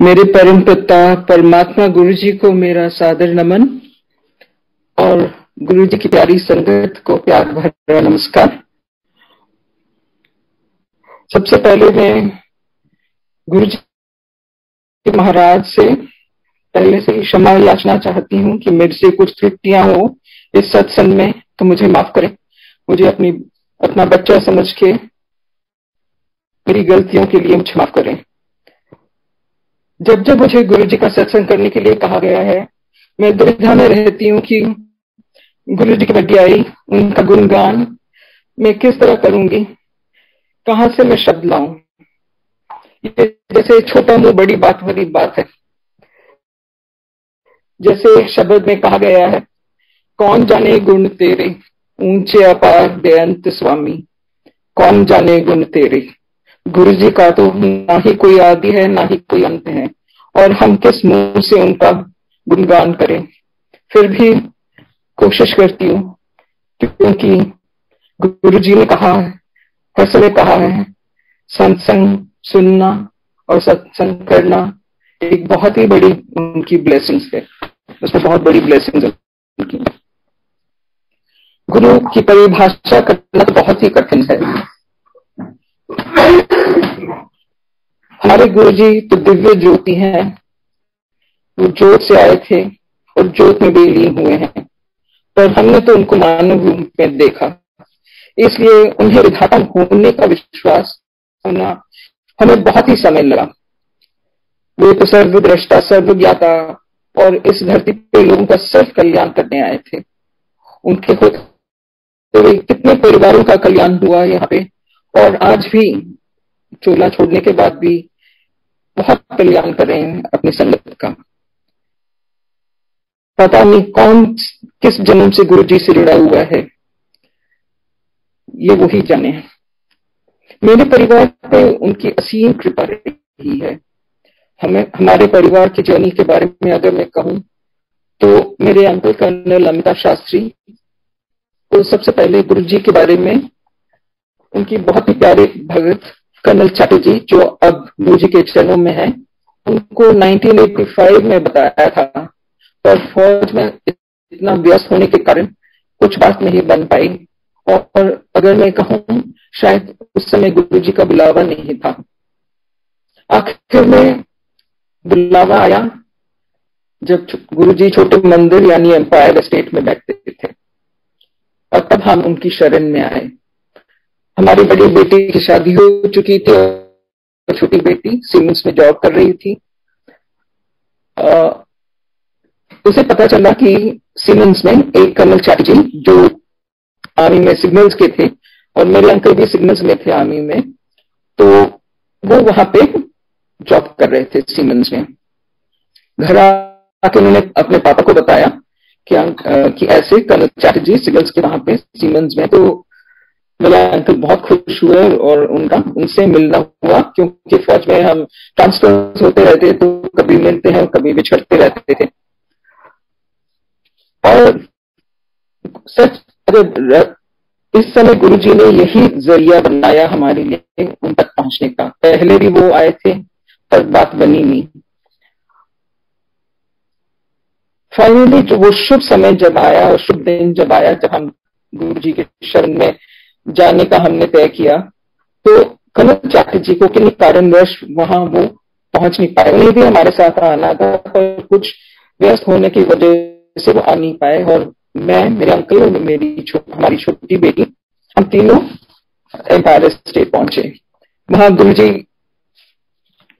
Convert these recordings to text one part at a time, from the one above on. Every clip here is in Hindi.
मेरे परम पिता परमात्मा गुरु जी को मेरा सादर नमन और गुरु जी की प्यारी संगत को प्यार भरा नमस्कार। सबसे पहले मैं गुरु जी महाराज से पहले से ही क्षमा याचना चाहती हूँ कि मेरे से कुछ त्रुटियां हो इस सत्संग में तो मुझे माफ करें। मुझे अपना बच्चा समझ के मेरी गलतियों के लिए मुझे माफ करें। जब जब मुझे गुरु जी का सत्संग करने के लिए कहा गया है, मैं दुविधा में रहती हूँ कि गुरु जी की बड़ाई, उनका गुणगान मैं किस तरह करूंगी, कहां से मैं शब्द लाऊं। ये जैसे छोटा मुंह बड़ी बात वाली बात है। जैसे शब्द में कहा गया है, कौन जाने गुण तेरे ऊंचे अपार बेअंत स्वामी, कौन जाने गुण तेरे। गुरु जी का तो ना ही कोई आदि है ना ही कोई अंत है, और हम किस मुंह से उनका गुणगान करें। फिर भी कोशिश करती हूँ, क्योंकि गुरु जी ने कहा है, हर समय कहा है, सत्संग सुनना और सत्संग करना एक बहुत ही बड़ी उनकी ब्लेसिंग्स है। उसमें बहुत बड़ी ब्लेसिंग्स है उनकी। गुरु की परिभाषा करना तो बहुत ही कठिन है। हमारे गुरु जी तो दिव्य ज्योति हैं, वो ज्योत से आए थे और ज्योत में भी लीन हुए हैं, पर हमने तो उनको मानव रूप में देखा, इसलिए उन्हें विधाता होने का विश्वास होना हमें बहुत ही समय लगा। वे तो सर्वद्रष्टा सर्वज्ञाता और इस धरती पे लोगों का सर्व कल्याण करने आए थे। उनके होते हुए कितने परिवारों का कल्याण हुआ यहाँ पे, और आज भी चोला छोड़ने के बाद भी बहुत कल्याण कर रहे हैं अपनी संगत का। पता नहीं कौन किस जन्म से गुरु जी से जुड़ा हुआ है, ये वही जाने। मेरे परिवार पे उनकी असीम कृपा रही है। हमारे परिवार की जर्नी के बारे में अगर मैं कहूं तो मेरे अंकल कर्नल अमिता शास्त्री को सबसे पहले गुरु जी के बारे में उनकी बहुत ही प्यारे भगत कर्नल चैटर्जी, जो अब गुरु जी के चरणों में है, उनको 1985 में बताया था, पर फौज में इतना व्यस्त होने के कारण कुछ बात नहीं बन पाई। और अगर मैं कहूं, शायद उस समय गुरु जी का बुलावा नहीं था। आखिर में बुलावा आया जब गुरु जी छोटे मंदिर यानी एम्पायर स्टेट में बैठते थे, और तब हम उनकी शरण में आए। हमारी बड़ी बेटी की शादी हो चुकी थी और छोटी बेटी सीमेंस में जॉब कर रही थी। उसे पता चला कि सीमेंस में एक कर्नल चैटर्जी, जो आर्मी में सिग्नल्स के थे, और मेरे अंकल भी सिग्नल्स में थे आर्मी में, तो वो वहां पे जॉब कर रहे थे सीमेंस में। घर आके उन्होंने अपने पापा को बताया कि ऐसे कर्नल चैटर्जी सिग्नल्स के वहां पे सीमेंस में। तो मेरे अंकल बहुत खुश हुए और उनसे मिलना हुआ, क्योंकि फौज में हम ट्रांसफर होते रहते, तो कभी मिलते हैं कभी बिछड़ते रहते थे। और सच अगर इस समय गुरुजी ने यही जरिया बनाया हमारे लिए उन तक पहुंचने का। पहले भी वो आए थे पर बात बनी नहीं। फाइनली जो वो शुभ समय जब आया और शुभ दिन जब आया, जब हम गुरुजी के शरण में जाने का हमने तय किया, तो कर्नल चैटर्जी को किन्हीं कारणवश वहां वो पहुंच नहीं पाए। उन्हें भी हमारे साथ आना था, पर कुछ व्यस्त होने की वजह से वो आ नहीं पाए। और मैं, मेरे अंकल और हमारी छोटी बेटी, हम तीनों एम्पायर स्टेट पहुंचे। वहां गुरुजी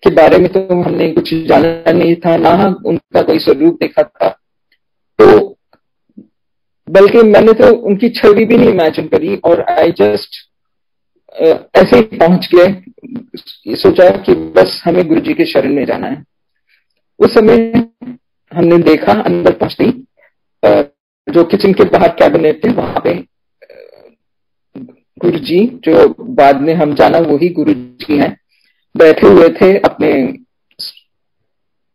के बारे में तो हमने कुछ जाना नहीं था, ना उनका कोई स्वरूप देखा था, तो बल्कि मैंने तो उनकी छवि भी नहीं इमेजिन करी, और आई जस्ट ऐसे ही पहुंच गए। सोचा कि बस हमें गुरुजी के शरण में जाना है। उस समय हमने देखा अंदर पहुंचते जो किचन के बाहर कैबिनेट थे, वहां पे गुरुजी, जो बाद में हम जाना वही गुरुजी हैं, बैठे हुए थे अपने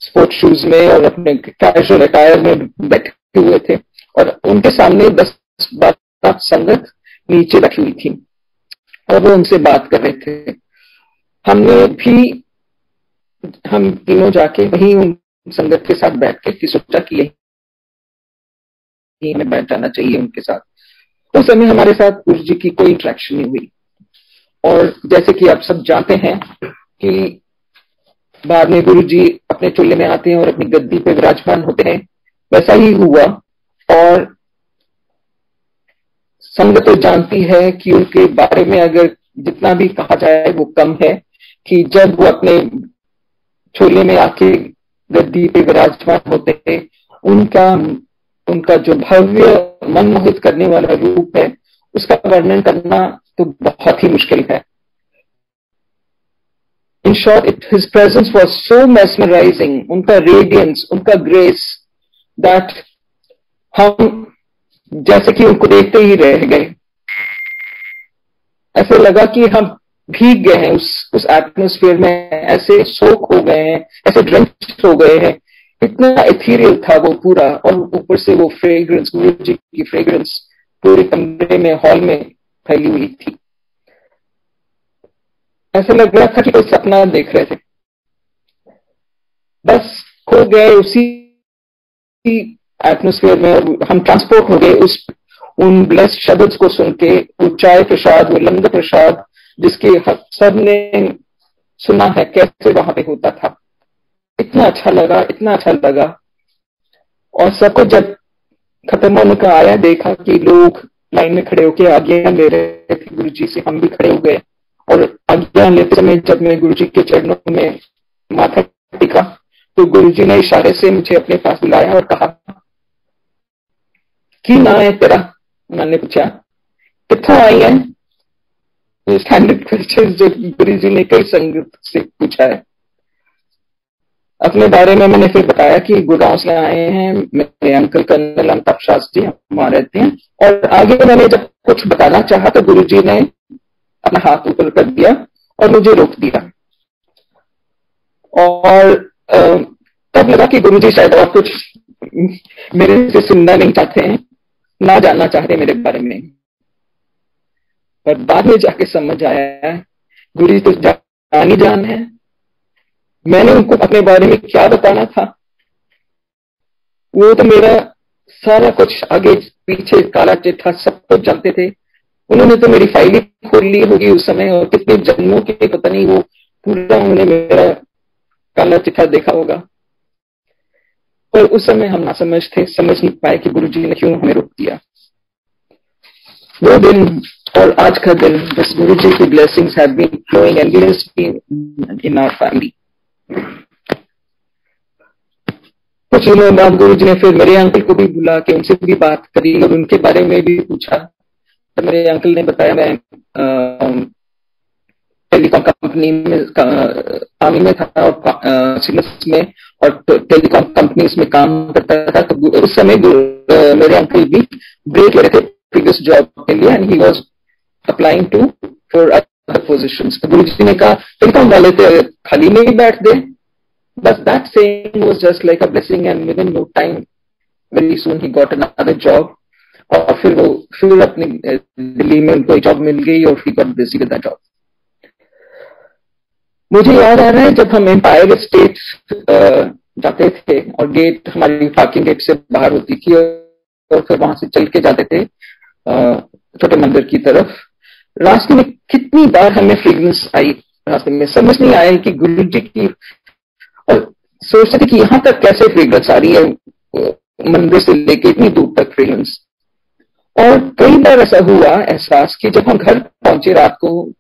स्पोर्ट्स शूज में और अपने कैजुअल अटायर में बैठे हुए थे, और उनके सामने 10-12 संगत नीचे बैठी हुई थी और वो उनसे बात कर रहे थे। हमने भी हम तीनों जाके वहीं उन संगत के साथ बैठ के फिर सोचा कि यही हमें बैठ जाना चाहिए उनके साथ। तो उस समय हमारे साथ गुरु जी की कोई इंटरेक्शन नहीं हुई। और जैसे कि आप सब जानते हैं कि बाद में गुरु जी अपने चूल्हे में आते हैं और अपनी गद्दी पे विराजमान होते हैं, वैसा ही हुआ। और संगत तो जानती है कि उनके बारे में अगर जितना भी कहा जाए वो कम है, कि जब वो अपने चूल्हे में आके गद्दी पे विराजमान होते हैं, उनका उनका जो भव्य मनमोहित करने वाला रूप है, उसका वर्णन करना तो बहुत ही मुश्किल है। In short, his presence was so mesmerizing, उनका रेडियंस, उनका ग्रेस, that हम जैसे कि उनको देखते ही रह गए। ऐसे लगा कि हम भीग गए हैं उस एटमोस्फेयर में, ऐसे सोख हो गए हैं, ऐसे ड्रेंच हो गए हैं। इतना एथीरियल था वो पूरा, और ऊपर से वो फ्रेग्रेंस, गुरु जी की फ्रेग्रेंस पूरे कमरे में, हॉल में फैली हुई थी। ऐसा लग रहा था कि कोई सपना देख रहे थे। बस खो गए उसी एटमोस्फेयर में, और हम ट्रांसपोर्ट हो गए उन ब्लेस्ड शब्द को सुन के, वो चाय प्रसाद, वो लंगर प्रसाद, जिसके सब ने सुना है कैसे वहां पे होता था। इतना अच्छा लगा, इतना अच्छा लगा। और सबको जब खत्म होने का आया, देखा कि लोग लाइन में खड़े होके आज्ञा ले रहे थे गुरु जी से, हम भी खड़े हो गए। और आज्ञा लेते समय जब मैं गुरु जी के चरणों में माथा टिका, तो गुरु जी ने इशारे से मुझे अपने पास बुलाया और कहा कि ना है तेरा। मैंने पूछा कितों आई है, स्टैंडर्ड क्वेश्चन जो गुरु जी ने कई संगत से पूछा है। अपने बारे में मैंने फिर बताया कि गुड़गांव से आए हैं, मेरे अंकल कर्नल अमिताभ शास्त्री वहां रहते हैं। और आगे मैंने जब कुछ बताना चाहा तो गुरु जी ने अपना हाथ ऊपर कर दिया और मुझे रोक दिया। और तब लगा कि गुरु जी शायद और कुछ मेरे से सुनना नहीं चाहते हैं, ना जानना चाहते मेरे बारे में। पर बाद में जाके समझ आया, गुरु जी तो जानी जान है, मैंने उनको अपने बारे में क्या बताना था। वो तो मेरा सारा कुछ आगे पीछे, काला चिट्ठा सब कुछ जानते थे। उन्होंने तो मेरी फाइल ही खोल ली होगी उस समय, और कितने जन्मों के पता नहीं, वो पूरा उन्होंने मेरा काला चिट्ठा देखा होगा। और उस समय हम ना समझ थे, समझ नहीं पाए कि गुरु जी ने क्यों हमें रोक दिया। वो दिन और आज का दिन, बस गुरु जी की blessings have been flowing endlessly in our family. कुछ दिनों बाद गुरु जी ने फिर मेरे अंकल को भी बुला के उनसे भी बात करी और उनके बारे में भी पूछा। तो मेरे अंकल ने बताया मैं टेलीकॉम कंपनी में आर्मी में था, और सिग्नल्स में और टेलीकॉम कंपनीज में काम करता था। तो उस समय मेरे अंकल भी ब्रेक ले रहे थे प्रीवियस जॉब के लिए, and he was applying to for other positions. तो गुरु जी ने कहा टेलीकॉम वाले थे, खाली में ही बैठ दे। बस that same was just like a blessing, and within no time very soon he got another job. और फिर अपनी दिल्ली में उनको जॉब मिल गई और he got busy with that job. मुझे याद आ रहा है जब हम एम्पायर स्टेट जाते थे और गेट, हमारी पार्किंग गेट से बाहर होती थी, और फिर वहां से चल के जाते थे छोटे मंदिर की तरफ। रास्ते में कितनी बार हमें फ्रेग्रेंस आई, रास्ते में समझ नहीं आया कि गुरु जी की, और सोचते थे कि यहाँ तक कैसे फ्रेग्रेंस आ रही है, मंदिर से लेके इतनी दूर तक फ्रेग्रेंस। और कई बार ऐसा हुआ एहसास कि जब हम घर पहुंचे रात को,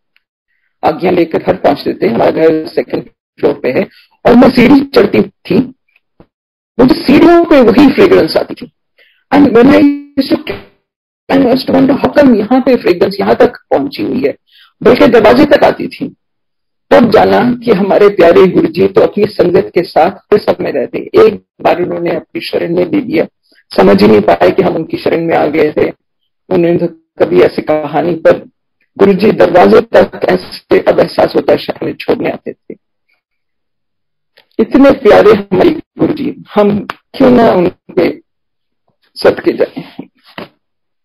आज्ञा लेकर घर पहुंचते थे, हमारा घर सेकंड फ्लोर पे है, और मैं सीढ़ी चढ़ती थी, मुझे सीढ़ियों पे वही फ्रेग्रेंस आती थी। And when I used to wonder how come यहाँ पे फ्रेग्रेंस यहाँ तक पहुंची हुई है, बल्कि दरवाजे तक आती थी। तब जाना कि हमारे प्यारे गुरु जी तो अपनी संगत के साथ फिर सब में रहते। एक बार उन्होंने अपनी शरण में दे दिया, समझ ही नहीं पाए कि हम उनकी शरण में आ गए थे। उन्होंने तो कभी ऐसी कहानी, पर गुरु जी दरवाजे तक ऐसे अब एहसास होता है हमें छोड़ने आते थे। इतने प्यारे हमारे गुरु जी, हम क्यों ना उनके सदके जाए।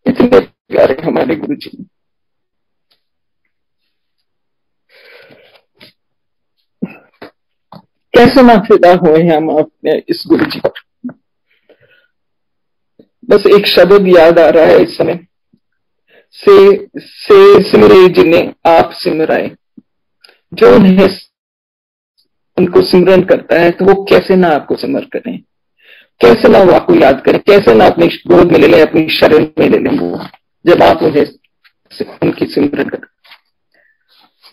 इतने प्यारे हमारे गुरु जी। कैसे ना फिदा हुए हैं हम अपने इस गुरु जी पर। बस एक शब्द याद आ रहा है इस समय, से सिमरे जिन्हें आप सिमराए। जो उन्हें उनको सिमरन करता है तो वो कैसे ना आपको सिमर करें, कैसे ना वो आपको याद करें, कैसे ना अपनी गोद में ले लें, अपनी शरण में ले लें वो, जब आप उन्हें उनकी सिमरन करें।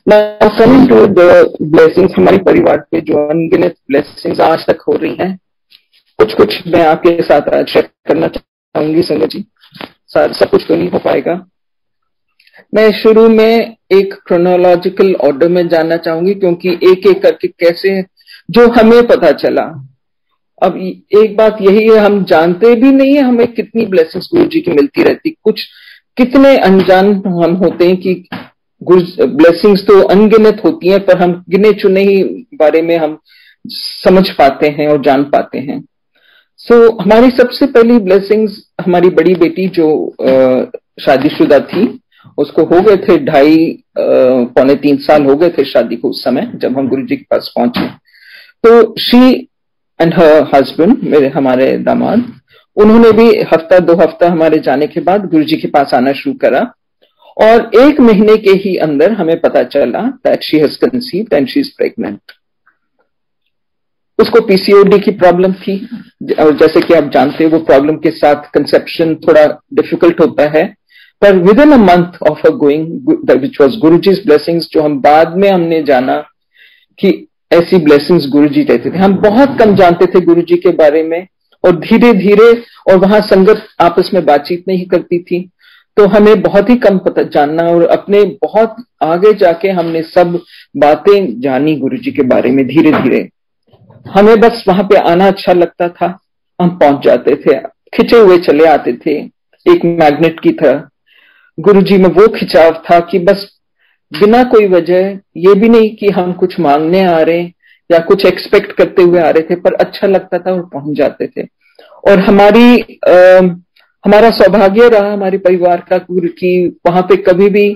Now coming to the blessings, हमारे परिवार पे जो अनगिनत ब्लेसिंग्स आज तक हो रही हैं, कुछ मैं आपके साथ आज शेयर करना चाहूंगी संगत जी। सब कुछ तो नहीं हो पाएगा। मैं शुरू में एक क्रोनोलॉजिकल ऑर्डर में जानना चाहूंगी, क्योंकि एक एक करके कैसे जो हमें पता चला। अब एक बात यही है, हम जानते भी नहीं है हमें कितनी ब्लेसिंग्स गुरु जी की मिलती रहती। कुछ कितने अनजान हम होते हैं कि ब्लेसिंग्स तो अनगिनत होती हैं, पर हम गिने चुने ही बारे में हम समझ पाते हैं और जान पाते हैं। हमारी सबसे पहली ब्लेसिंग्स, हमारी बड़ी बेटी जो शादीशुदा थी, उसको हो गए थे 2.5-3 साल हो गए थे शादी को उस समय जब हम गुरु जी के पास पहुंचे। तो शी एंड हर हस्बैंड, हमारे दामाद, उन्होंने भी हफ्ता 2 हफ्ता हमारे जाने के बाद गुरु जी के पास आना शुरू करा, और 1 महीने के ही अंदर हमें पता चला that she has conceived and she is pregnant. उसको पीसीओडी की प्रॉब्लम थी, और जैसे कि आप जानते हैं वो प्रॉब्लम के साथ कंसेप्शन थोड़ा डिफिकल्ट होता है, पर with in a month of a going, which was Guruji's blessings, जो हम बाद में हमने जाना कि ऐसी ब्लेसिंग्स गुरुजी देते थे। हम बहुत कम जानते थे गुरुजी के बारे में, और धीरे धीरे, और वहां संगत आपस में बातचीत नहीं करती थी, तो हमें बहुत ही कम पता जानना, और अपने बहुत आगे जाके हमने सब बातें जानी गुरुजी के बारे में धीरे धीरे। हमें बस वहां पे आना अच्छा लगता था, हम पहुंच जाते थे, खिंचे हुए चले आते थे एक मैग्नेट की तरह। गुरुजी में वो खिंचाव था कि बस बिना कोई वजह, ये भी नहीं कि हम कुछ मांगने आ रहे या कुछ एक्सपेक्ट करते हुए आ रहे थे, पर अच्छा लगता था और पहुंच जाते थे। और हमारा सौभाग्य रहा हमारे परिवार का कि वहां पे कभी भी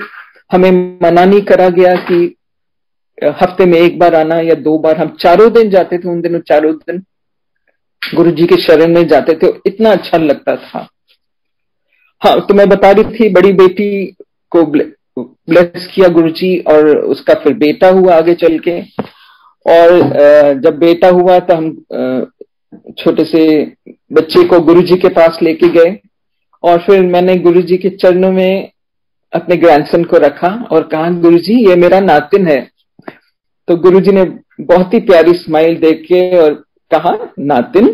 हमें मना नहीं करा गया कि हफ्ते में 1 बार आना या 2 बार। हम 4 दिन जाते थे, उन दिनों 4 दिन गुरुजी के शरण में जाते थे, इतना अच्छा लगता था। हाँ, तो मैं बता रही थी, बड़ी बेटी को ब्लेस किया गुरुजी, और उसका फिर बेटा हुआ आगे चल के। और जब बेटा हुआ तो हम छोटे से बच्चे को गुरुजी के पास लेके गए, और फिर मैंने गुरुजी के चरणों में अपने ग्रैंडसन को रखा और कहा, गुरुजी ये मेरा नातिन है। तो गुरुजी ने बहुत ही प्यारी स्माइल देख के और कहा, नातिन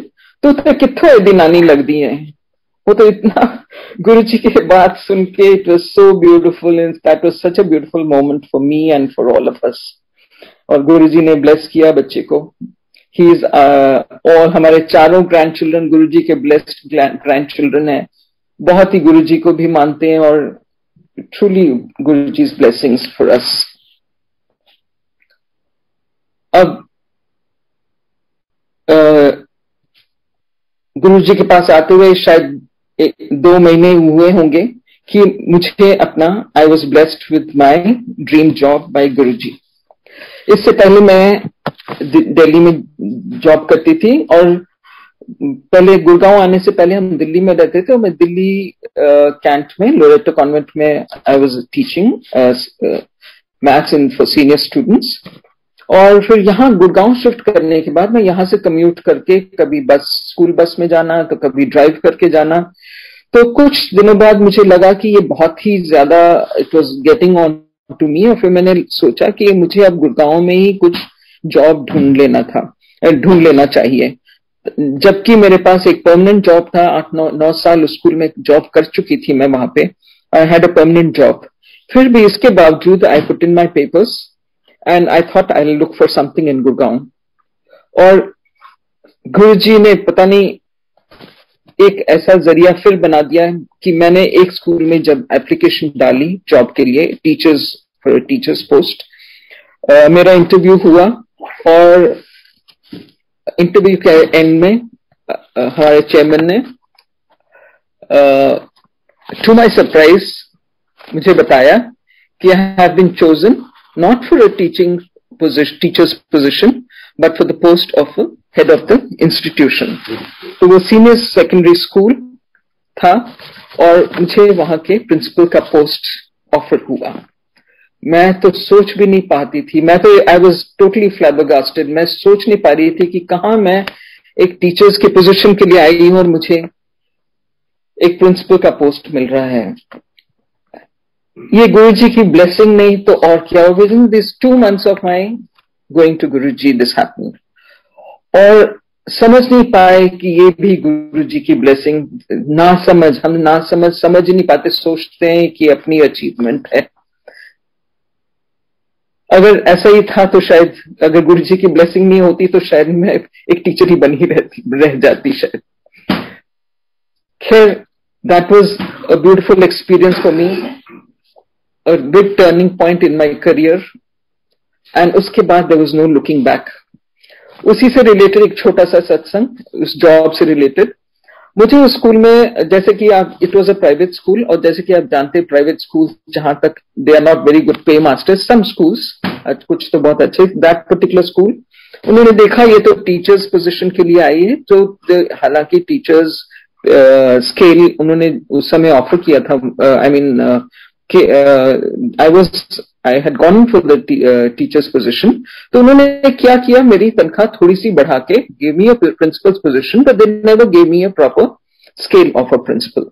तो कितों एडी नानी लगती है। वो तो इतना गुरुजी की बात सुन के, it was so beautiful, and that was such a beautiful moment for me and for all of us. और गुरुजी ने ब्लेस किया बच्चे को। ही इज और हमारे 4 ग्रैंड चिल्ड्रन गुरुजी के ब्लेस्ड ग्रैंड चिल्ड्रन है, बहुत ही गुरुजी को भी मानते हैं, और truly Guruji's blessings for us. अब गुरुजी के पास आते हुए शायद 2 महीने हुए होंगे कि मुझे अपना, I was blessed with my dream job by Guruji. इससे पहले मैं दिल्ली में जॉब करती थी, और पहले गुड़गांव आने से पहले हम दिल्ली में रहते थे, और मैं दिल्ली कैंट में लोरेटो कॉन्वेंट में I was teaching maths in for senior students. और फिर यहाँ गुड़गांव शिफ्ट करने के बाद मैं यहाँ से कम्यूट करके कभी स्कूल बस में जाना, तो कभी ड्राइव करके जाना। तो कुछ दिनों बाद मुझे लगा कि ये बहुत ही ज्यादा, it was getting on to me, और फिर मैंने सोचा कि मुझे अब गुड़गांव में ही कुछ जॉब ढूंढ लेना चाहिए। जबकि मेरे पास एक परमानेंट जॉब था, 8-9 साल स्कूल में जॉब कर चुकी थी मैं वहां पे, I had a permanent job. फिर भी इसके बावजूद I put in my papers and I thought I'll look for something in Gurgaon। और गुरुजी ने पता नहीं एक ऐसा जरिया फिर बना दिया कि मैंने एक स्कूल में जब एप्लीकेशन डाली जॉब के लिए, टीचर्स पोस्ट, मेरा इंटरव्यू हुआ, और इंटरव्यू के एंड में हमारे चेयरमैन ने टू माय सरप्राइज मुझे बताया कि I have been chosen not for a teacher's position, but for the post of head of the institution. तो वो सीनियर सेकेंडरी स्कूल था और मुझे वहां के प्रिंसिपल का पोस्ट ऑफर हुआ। मैं तो सोच भी नहीं पाती थी, मैं तो आई वॉज टोटली फ्लैबरगास्टेड। मैं सोच नहीं पा रही थी कि कहां मैं एक टीचर्स की पोजीशन के लिए आई हूं और मुझे एक प्रिंसिपल का पोस्ट मिल रहा है। ये गुरुजी की ब्लेसिंग नहीं तो और क्या। Within this 2 months of my going to Guruji this happened, और समझ नहीं पाए कि ये भी गुरुजी की ब्लेसिंग। हम समझ ही नहीं पाते, सोचते हैं कि अपनी अचीवमेंट है। अगर ऐसा ही था तो शायद, अगर गुरुजी की ब्लेसिंग नहीं होती तो शायद मैं एक टीचर ही बनी रह जाती शायद। खैर, that was a beautiful experience for me, a big turning point in my career, and उसके बाद there was no looking back. उसी से रिलेटेड एक छोटा सा सत्संग, उस जॉब से रिलेटेड। मुझे उस स्कूल में, जैसे कि आप, it was a private school, और जैसे कि आप जानते हैं प्राइवेट स्कूल जहां तक they are not very good pay masters, some schools कुछ तो बहुत अच्छे। दैट पर्टिकुलर स्कूल, उन्होंने देखा ये तो टीचर्स पोजीशन के लिए आई है, तो हालांकि टीचर्स स्केल उन्होंने उस समय ऑफर किया था। I mean I had gone for the teachers position, तो उन्होंने क्या किया, मेरी तनख्वाह थोड़ी सी बढ़ा के give me a principal's position, but they never give me a proper scale of a principal.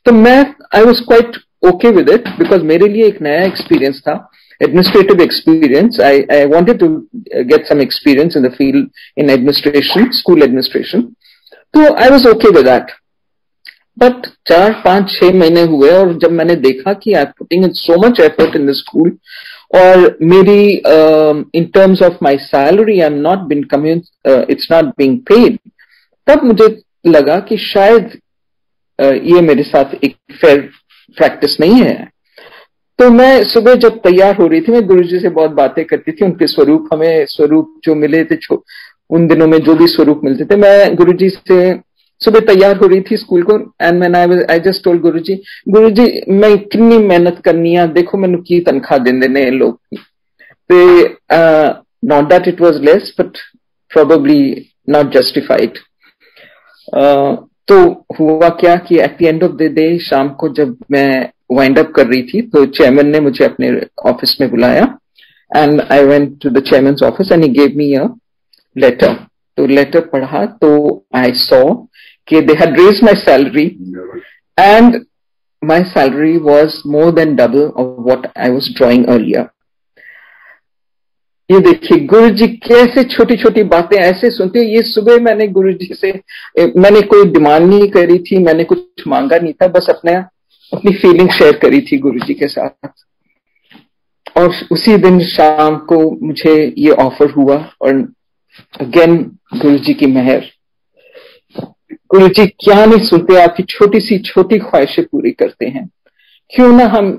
तो मैं, I was quite okay with it, because मेरे लिए एक नया एक्सपीरियंस था, administrative experience. I wanted to get some experience in the field in administration, school administration. तो I was okay with that. But 4, 5, 6 महीने हुए, और जब मैंने देखा कि I am putting in so much effort in the school, और मेरी in terms of my salary I am not been coming, it's not being paid, तब मुझे लगा कि शायद ये मेरे साथ एक फेयर प्रैक्टिस नहीं है। तो मैं सुबह जब तैयार हो रही थी, मैं गुरुजी से बहुत बातें करती थी, उनके स्वरूप, हमें स्वरूप जो मिले थे उन दिनों में, जो भी स्वरूप मिलते थे, मैं गुरुजी से सुबह तैयार हो रही थी स्कूल को, and man I just told Guruji मैं कितनी मेहनत करनी है, देखो मैंने की तनख्वाह देने लोग ते, not that it was less but probably not justified. तो हुआ क्या कि at the end of the day, शाम को जब मैं वाइंड अप कर रही थी, तो चेयरमैन ने मुझे अपने ऑफिस में बुलाया, and I went to the chairman's office and he gave me a letter. तो लेटर पढ़ा तो आई सॉ कि they had raised my salary, and my salary was more than double of what I was drawing earlier. ये देखिए गुरुजी कैसे छोटी छोटी बातें ऐसे सुनते हैं। ये सुबह मैंने गुरुजी से, मैंने कोई डिमांड नहीं करी थी, मैंने कुछ मांगा नहीं था, बस अपनी फीलिंग शेयर करी थी गुरुजी के साथ। और उसी दिन शाम को मुझे ये ऑफर हुआ, और अगेन गुरुजी की मेहर। गुरुजी क्या नहीं सुनते, आपकी छोटी सी छोटी ख्वाहिशें पूरी करते हैं। क्यों ना हम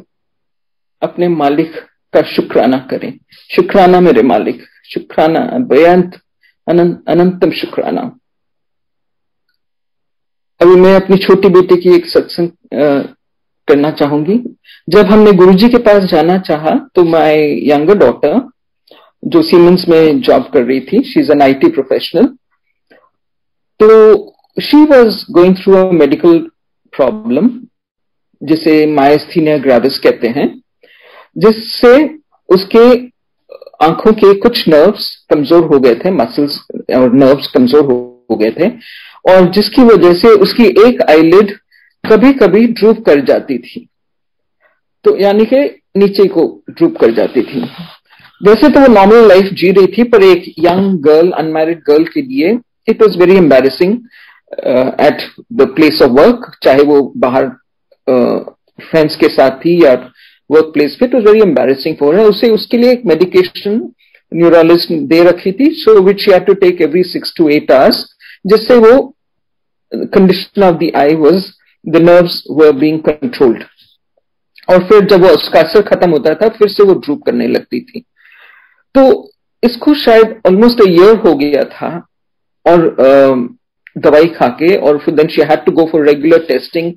अपने मालिक का शुक्राना करें। शुक्राना मेरे मालिक, शुक्राना, बेअंत अनंतम शुक्राना। अभी मैं अपनी छोटी बेटी की एक सत्संग करना चाहूंगी। जब हमने गुरुजी के पास जाना चाहा, तो माय यंगर डॉटर, जो सीमेंस में जॉब कर रही थी, she is an IT professional, तो she was going through a medical problem, जिसे मायस्थीनिया ग्रेविस कहते हैं, जिससे उसके आंखों के कुछ नर्व्स कमजोर हो गए थे, मसल्स और नर्व्स कमजोर हो गए थे, और जिसकी वजह से उसकी एक आईलिड कभी कभी ड्रूप कर जाती थी, तो यानी कि नीचे को ड्रूप कर जाती थी। वैसे तो वो नॉर्मल लाइफ जी रही थी, पर एक यंग गर्ल, अनमैरिड गर्ल के लिए it was very embarrassing at the place of work, चाहे वो बाहर फ्रेंड्स के साथ थी या वर्क प्लेस पे, it was very embarrassing for her. उसे उसके लिए एक मेडिकेशन न्यूरोलॉजिस्ट दे रखी थी, so which she had to take every 6 to 8 hours, जिससे वो condition of the I was the nerves were being controlled. और फिर जब वो उसका असर खत्म होता था, फिर से वो ड्रूप करने लगती थी। तो इसको शायद ऑलमोस्ट अ ईयर हो गया था, और दवाई खाके, और फिर then she had to go for regular testing,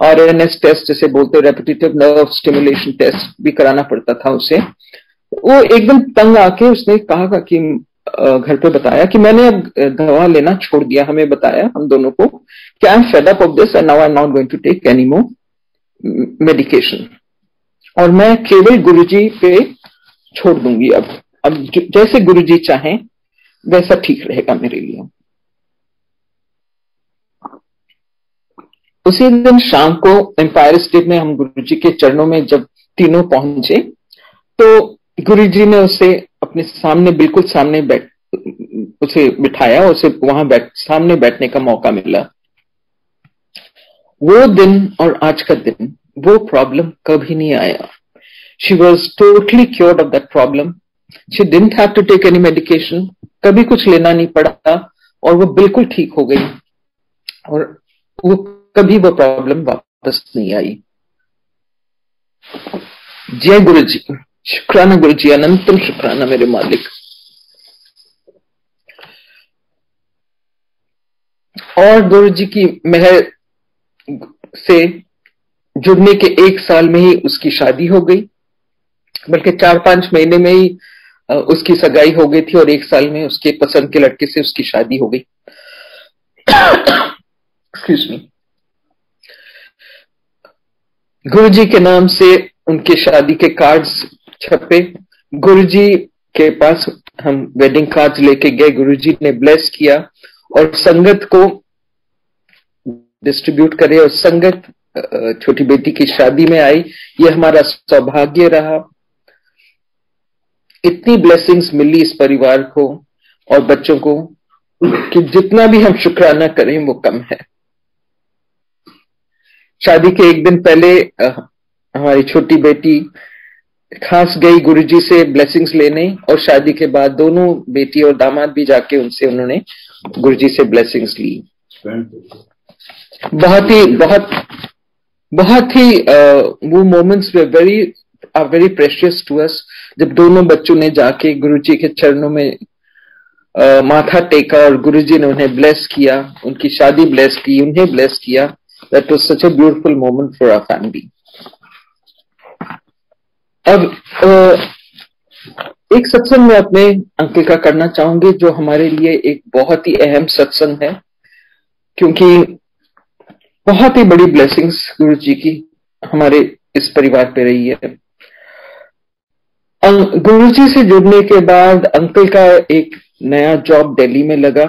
RNS test जिसे बोलते हैं, रेपिटेटिव नर्व स्टिमुलेशन टेस्ट भी कराना पड़ता था उसे। वो एकदम तंग आके उसने कहा कि घर पे बताया कि मैंने अब दवा लेना छोड़ दिया। हमें बताया हम दोनों को कि I am fed up of this and now I am not going to take any more medication, और मैं केवल गुरुजी पे छोड़ दूंगी। अब जैसे गुरुजी चाहें वैसा ठीक रहेगा मेरे लिए। उसी दिन शाम को एम्पायर स्टेट में हम गुरुजी के चरणों में जब तीनों पहुंचे तो गुरुजी ने उसे अपने सामने, बिल्कुल सामने उसे बिठाया, उसे वहां सामने बैठने का मौका मिला। वो दिन और आज का दिन, वो प्रॉब्लम कभी नहीं आया। She was totally cured of that problem. She didn't have to take any medication, कभी कुछ लेना नहीं पड़ा, और वो बिल्कुल ठीक हो गई, और वो कभी वो प्रॉब्लम वापस नहीं आई। जय गुरु जी, शुक्राना गुरु जी, अनंतम शुक्राना मेरे मालिक। और गुरु जी की मेहर से जुड़ने के 1 साल में ही उसकी शादी हो गई, बल्कि 4-5 महीने में ही उसकी सगाई हो गई थी, और 1 साल में उसके पसंद के लड़के से उसकी शादी हो गई। Excuse me. गुरुजी के नाम से उनके शादी के कार्ड्स छपे। गुरुजी के पास हम वेडिंग कार्ड्स लेके गए, गुरुजी ने ब्लेस किया और संगत को डिस्ट्रीब्यूट करे, और संगत छोटी बेटी की शादी में आई। ये हमारा सौभाग्य रहा। इतनी ब्लेसिंग्स मिली इस परिवार को और बच्चों को कि जितना भी हम शुक्राना करें वो कम है। शादी के 1 दिन पहले हमारी छोटी बेटी खास गई गुरुजी से ब्लेसिंग्स लेने, और शादी के बाद दोनों बेटी और दामाद भी जाके उनसे उन्होंने गुरुजी से ब्लेसिंग्स ली। बहुत ही वो moments very precious to us, जब दोनों बच्चों ने जाके गुरुजी के चरणों में माथा टेका और गुरुजी ने उन्हें ब्लेस किया, उनकी शादी ब्लेस की, उन्हें ब्लेस किया। That was such a beautiful moment for our family. अब एक सत्संग मैं अपने अंकल का करना चाहूंगी, जो हमारे लिए एक बहुत ही अहम सत्संग है, क्योंकि बहुत ही बड़ी ब्लेसिंग्स गुरु जी की हमारे इस परिवार पे रही है। गुरु जी से जुड़ने के बाद अंकल का एक नया जॉब दिल्ली में लगा,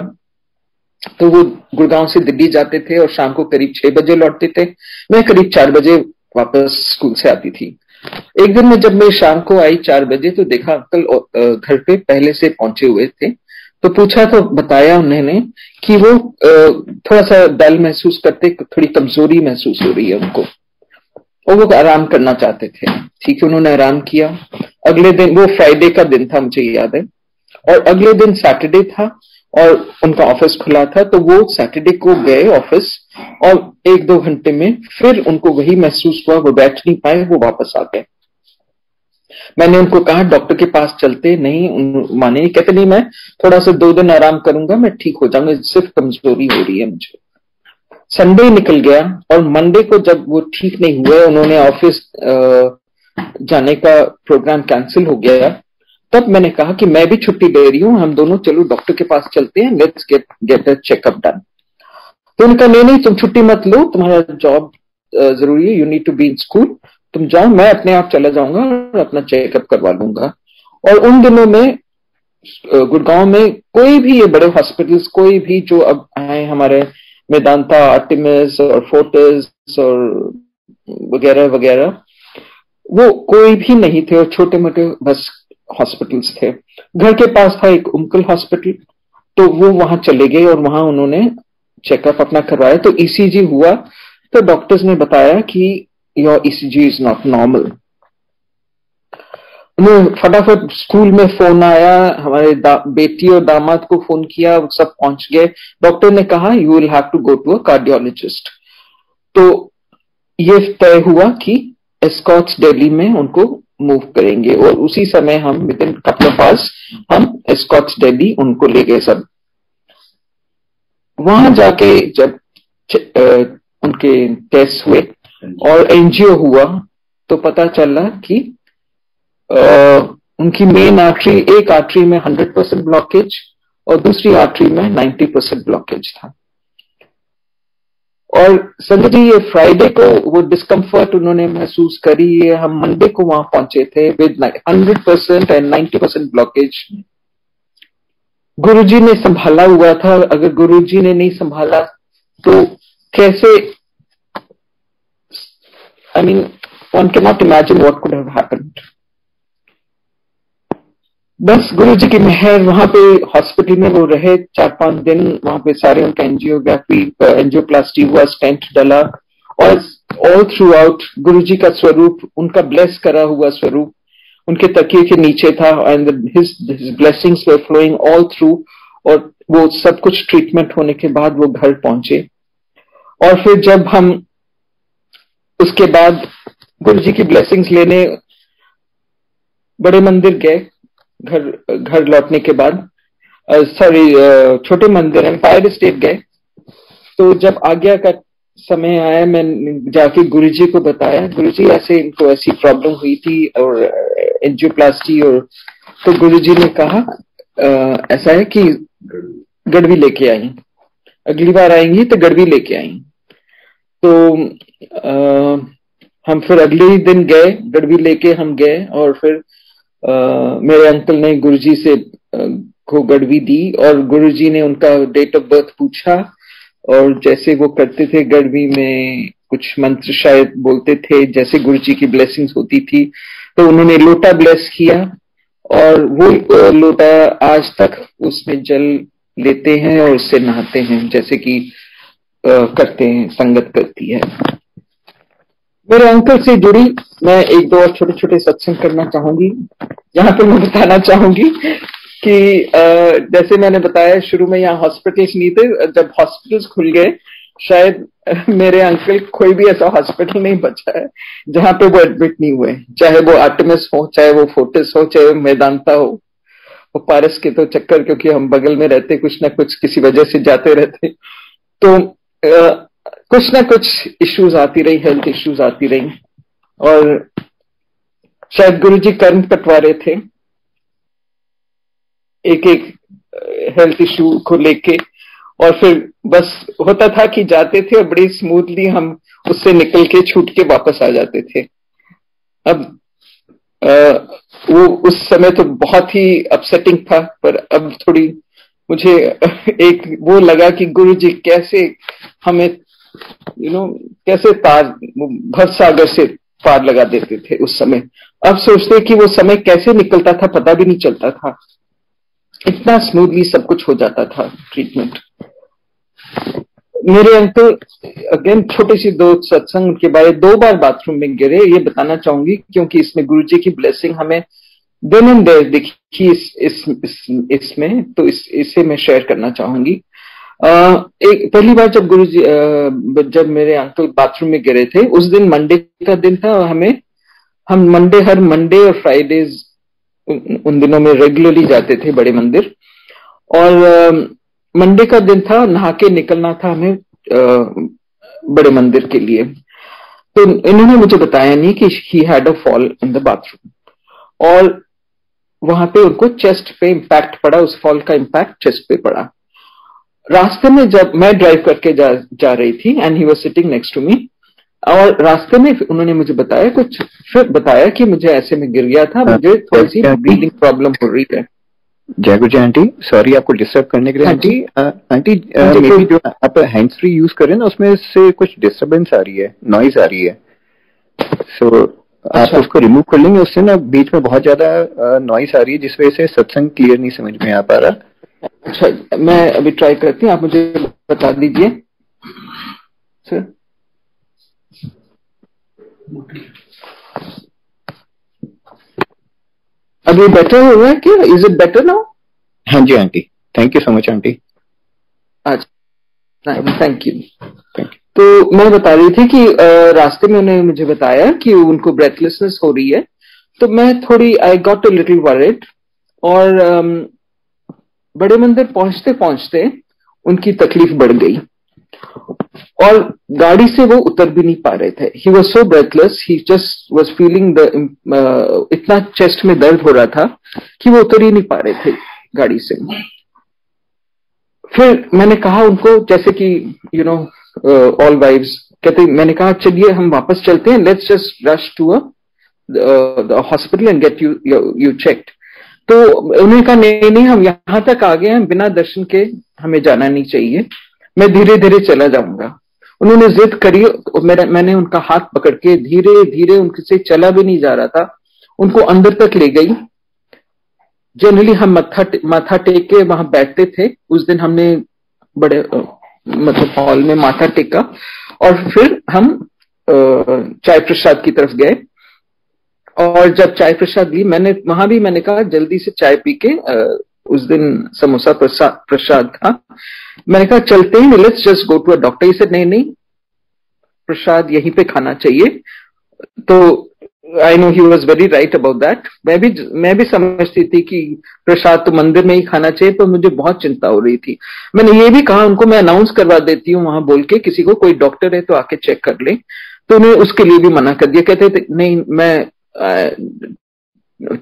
तो वो गुड़गांव से दिल्ली जाते थे और शाम को करीब 6 बजे लौटते थे। मैं करीब 4 बजे वापस स्कूल से आती थी। एक दिन में जब मैं शाम को आई 4 बजे, तो देखा अंकल घर पे पहले से पहुंचे हुए थे। तो पूछा तो बताया उन्होंने कि वो थोड़ा सा डल महसूस करते, थोड़ी कमजोरी महसूस हो रही है उनको, और वो आराम करना चाहते थे। ठीक है, उन्होंने आराम किया। अगले दिन, वो फ्राइडे का दिन था मुझे याद है, और अगले दिन सैटरडे था और उनका ऑफिस खुला था, तो वो सैटरडे को गए ऑफिस, और 1-2 घंटे में फिर उनको वही महसूस हुआ, वो बैठ नहीं पाए, वो वापस आ गए। मैंने उनको कहा डॉक्टर के पास चलते, नहीं माने, कहते नहीं मैं थोड़ा सा 2 दिन आराम करूंगा, मैं ठीक हो जाऊंगा, सिर्फ कमजोरी हो रही है मुझे। संडे निकल गया और मंडे को जब वो ठीक नहीं हुए, उन्होंने ऑफिस जाने का प्रोग्राम कैंसिल हो गया, तब मैंने कहा कि मैं भी छुट्टी ले रही हूं, हम दोनों चलो डॉक्टर के पास चलते हैं, let's get a checkup done. तो उनका नहीं तुम छुट्टी मत लो, तुम्हारा जॉब जरूरी है, you need to be in school, तुम जाओ, मैं अपने आप चला जाऊंगा और अपना चेकअप करवा लूंगा। और उन दिनों में गुड़गांव में कोई भी ये बड़े हॉस्पिटल्स, कोई भी जो अब आए हमारे मेदांता, आर्टिमिस और फोर्टिस और वगैरह वगैरह, वो कोई भी नहीं थे, और छोटे मोटे बस हॉस्पिटल्स थे। घर के पास था एक उमकल हॉस्पिटल, तो वो वहां चले गए और वहां उन्होंने चेकअप अपना करवाया। तो ईसीजी हुआ, तो डॉक्टर्स ने बताया कि your ECG is not normal. उन्हें फटाफट स्कूल में फोन आया, हमारे बेटी और दामाद को फोन किया, सब पहुंच गए। डॉक्टर ने कहा you will have to go to a cardiologist. तो ये तय हुआ कि एस्कॉट्स दिल्ली में उनको मूव करेंगे, और उसी समय हम with in couple of hours हम एस्कॉट्स दिल्ली उनको ले गए सब। वहां जाके जब उनके टेस्ट हुए और एनजीओ हुआ, तो पता चला कि उनकी मेन आर्टरी, एक आर्टरी में 100% ब्लॉकेज और दूसरी आर्टरी में 90% ब्लॉकेज था। और संजय जी, ये फ्राइडे को वो डिस्कम्फर्ट उन्होंने महसूस करी, ये हम मंडे को वहां पहुंचे थे विद 100% एंड 90% ब्लॉकेज। गुरुजी ने संभाला हुआ था, अगर गुरुजी ने नहीं संभाला तो कैसे, I mean one can not imagine what could have happened. बस गुरुजी की मेहर, वहां पे हॉस्पिटल में वो रहे 4-5 दिन, वहां पे सारे उनका एंजियोग्राफी, एंजियोप्लास्टी हुआ, स्टेंट डला, और ऑल थ्रू आउट गुरुजी का स्वरूप, उनका ब्लेस करा हुआ स्वरूप उनके तकिए के नीचे था, and his blessings were flowing all through. और वो सब कुछ ट्रीटमेंट होने के बाद वो घर पहुंचे। और फिर जब हम उसके बाद गुरुजी की ब्लेसिंग्स लेने बड़े मंदिर गए, घर लौटने के बाद, छोटे मंदिर एम्पायर स्टेट गए, तो जब आज्ञा का समय आया, मैं जाके गुरुजी को बताया, गुरुजी ऐसे इनको ऐसी प्रॉब्लम हुई थी और एंजियोप्लास्टी, और तो गुरुजी ने कहा ऐसा है कि गड़वी लेके आई, अगली बार आएंगी तो गड़वी लेके आई। तो हम फिर अगले ही दिन गए, गड़वी लेके हम गए, और फिर मेरे अंकल ने गुरुजी से को गड़वी दी, और गुरुजी ने उनका डेट ऑफ बर्थ पूछा, और जैसे वो करते थे गड़वी में कुछ मंत्र शायद बोलते थे, जैसे गुरुजी की ब्लेसिंग्स होती थी, तो उन्होंने लोटा ब्लेस किया, और वो लोटा आज तक उसमें जल लेते हैं और उससे नहाते हैं, जैसे कि करते हैं, संगत करती है। मेरे अंकल से जुड़ी मैं एक दो और छोटे छोटे सत्संग करना चाहूंगी। यहाँ पे मैं बताना चाहूंगी कि जैसे मैंने बताया शुरू में, यहाँ हॉस्पिटल्स नहीं थे, जब हॉस्पिटल्स खुल गए, शायद मेरे अंकल, कोई भी ऐसा हॉस्पिटल नहीं बचा है जहां पे वो एडमिट नहीं हुए, चाहे वो आर्टेमिस हो, चाहे वो फोर्टिस हो, चाहे वो मेदांता हो, वो पारस के तो चक्कर, क्योंकि हम बगल में रहते, कुछ ना कुछ किसी वजह से जाते रहते, तो कुछ ना कुछ इश्यूज आती रही, हेल्थ इश्यूज आती रही, और शायद गुरुजी कर्म कटवा रहे थे एक एक हेल्थ इश्यू को लेके, और फिर बस होता था कि जाते थे और बड़ी स्मूथली हम उससे निकल के छूट के वापस आ जाते थे। अब वो उस समय तो बहुत ही अपसेटिंग था, पर अब थोड़ी मुझे एक वो लगा कि गुरुजी कैसे हमें कैसे पार, भवसागर से पार लगा देते थे उस समय। अब सोचते कि वो समय कैसे निकलता था, पता भी नहीं चलता था, इतना स्मूथली सब कुछ हो जाता था ट्रीटमेंट। मेरे अंकल अगेन छोटी सी दो सत्संग के बारे, 2 बार बाथरूम में गिरे, ये बताना चाहूंगी क्योंकि इसमें गुरुजी की ब्लेसिंग हमें देन एंड देयर दिखी इसमें, तो इसे मैं शेयर करना चाहूंगी। एक पहली बार जब गुरुजी, जब मेरे अंकल बाथरूम में गिरे थे, उस दिन मंडे का दिन था, हम हर मंडे और फ्राइडेज उन दिनों में रेगुलरली जाते थे बड़े मंदिर, और मंडे का दिन था, नहा के निकलना था हमें बड़े मंदिर के लिए। तो इन्होंने मुझे बताया नहीं कि he had a fall in the bathroom, और वहां पे उनको चेस्ट पे इम्पैक्ट पड़ा, उस फॉल का इम्पैक्ट चेस्ट पे पड़ा। रास्ते में जब मैं ड्राइव करके जा रही थी, and he was sitting next to me, और रास्ते में उन्होंने मुझे बताया कुछ, फिर बताया कि मुझे ऐसे में गिर गया था, मुझे थोड़ी सी ब्रीदिंग प्रॉब्लम हो रही है। जय गुरु जी आंटी, सॉरी आपको डिस्टर्ब करने के लिए। आंटी मेरी जो आप हैंड्स फ्री यूज कर रहे हैं ना, उसमें से कुछ डिस्टर्बेंस आ रही है, नॉइज आ रही है, सो आप उसको रिमूव कर लेंगे, उससे ना बीच में बहुत ज्यादा नॉइज आ रही है, जिस वजह से सत्संग क्लियर नहीं समझ में आ पा रहा। अच्छा, मैं अभी ट्राई करती हूँ, आप मुझे बता दीजिए सर। अभी बेटर हो रहा है क्या? Is it better now? हाँ जी aunty, thank you so much aunty. अच्छा, थैंक यू। तो मैं बता रही थी कि रास्ते में उन्होंने मुझे बताया कि उनको ब्रेथलेसनेस हो रही है, तो मैं थोड़ी, I got a little worried, और बड़े मंदिर पहुंचते पहुंचते उनकी तकलीफ बढ़ गई, और गाड़ी से वो उतर भी नहीं पा रहे थे. He was so breathless, he just was feeling the इतना चेस्ट में दर्द हो रहा था कि वो उतर ही नहीं पा रहे थे गाड़ी से. फिर मैंने कहा उनको, जैसे कि यू नो ऑल वाइव्स कहते, मैंने कहा चलिए हम वापस चलते हैं, let's just rush to the hospital and get you checked. तो उन्होंने कहा नहीं नहीं, हम यहां तक आ गए हैं, बिना दर्शन के हमें जाना नहीं चाहिए, मैं धीरे धीरे चला जाऊंगा. उन्होंने जिद करी, मैंने उनका हाथ पकड़ के धीरे धीरे, उनसे चला भी नहीं जा रहा था, उनको अंदर तक ले गई. जनरली हम माथा टेक के वहां बैठते थे. उस दिन हमने बड़े मतलब हॉल में माथा टेका और फिर हम चाय प्रसाद की तरफ गए. और जब चाय प्रसाद ली, मैंने कहा जल्दी से चाय पी के, उस दिन समोसा प्रसाद था, मैंने कहा चलते हैं, let's just go to a doctor. से नहीं, प्रसाद यहीं पे खाना चाहिए. तो I know he was very right about that. मैं भी समझती थी कि प्रसाद तो मंदिर में ही खाना चाहिए, पर मुझे बहुत चिंता हो रही थी. मैंने ये भी कहा उनको, मैं अनाउंस करवा देती हूँ वहां बोल के, किसी को कोई डॉक्टर है तो आके चेक कर ले. तो उन्हें उसके लिए भी मना कर दिया, कहते थे नहीं मैं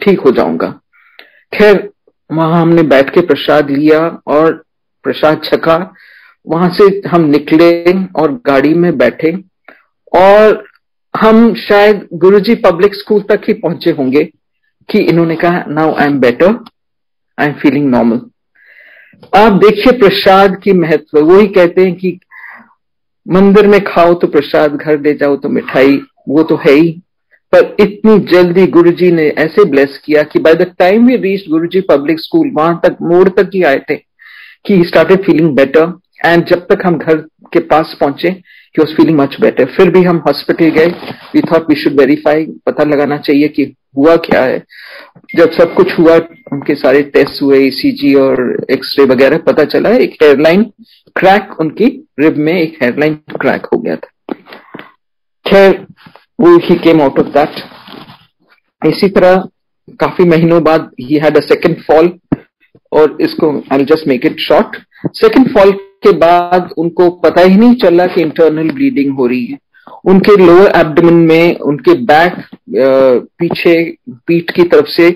ठीक हो जाऊंगा. खैर वहां हमने बैठ के प्रसाद लिया और प्रसाद छका. वहां से हम निकले और गाड़ी में बैठे और हम शायद गुरुजी पब्लिक स्कूल तक ही पहुंचे होंगे कि इन्होंने कहा now I am better, I am feeling normal. आप देखिए प्रसाद की महत्व. वही कहते हैं कि मंदिर में खाओ तो प्रसाद, घर ले जाओ तो मिठाई, वो तो है ही. पर इतनी जल्दी गुरुजी ने ऐसे ब्लेस किया कि by the time we reached Guruji public school, वहां तक मोड़ तक ही आए थे कि he started feeling better. And जब तक हम घर के पास पहुंचे, he was feeling much better. फिर भी हम हॉस्पिटल गए. We thought we should verify, पता लगाना चाहिए कि हुआ क्या है. जब सब कुछ हुआ, उनके सारे टेस्ट हुए, ईसीजी और एक्सरे वगैरह, पता चला एक हेयरलाइन क्रैक, उनकी रिब में एक हेयरलाइन क्रैक हो गया था. खैर वो ही केम आउट ऑफ दैट. इसी तरह काफी महीनों बाद he had a second fall. और इसको I will just make it short. Second fall के बाद उनको पता ही नहीं चला कि इंटरनल ब्लीडिंग हो रही है. उनके लोअर एब्डोमेन में, उनके बैक पीछे पीठ की तरफ से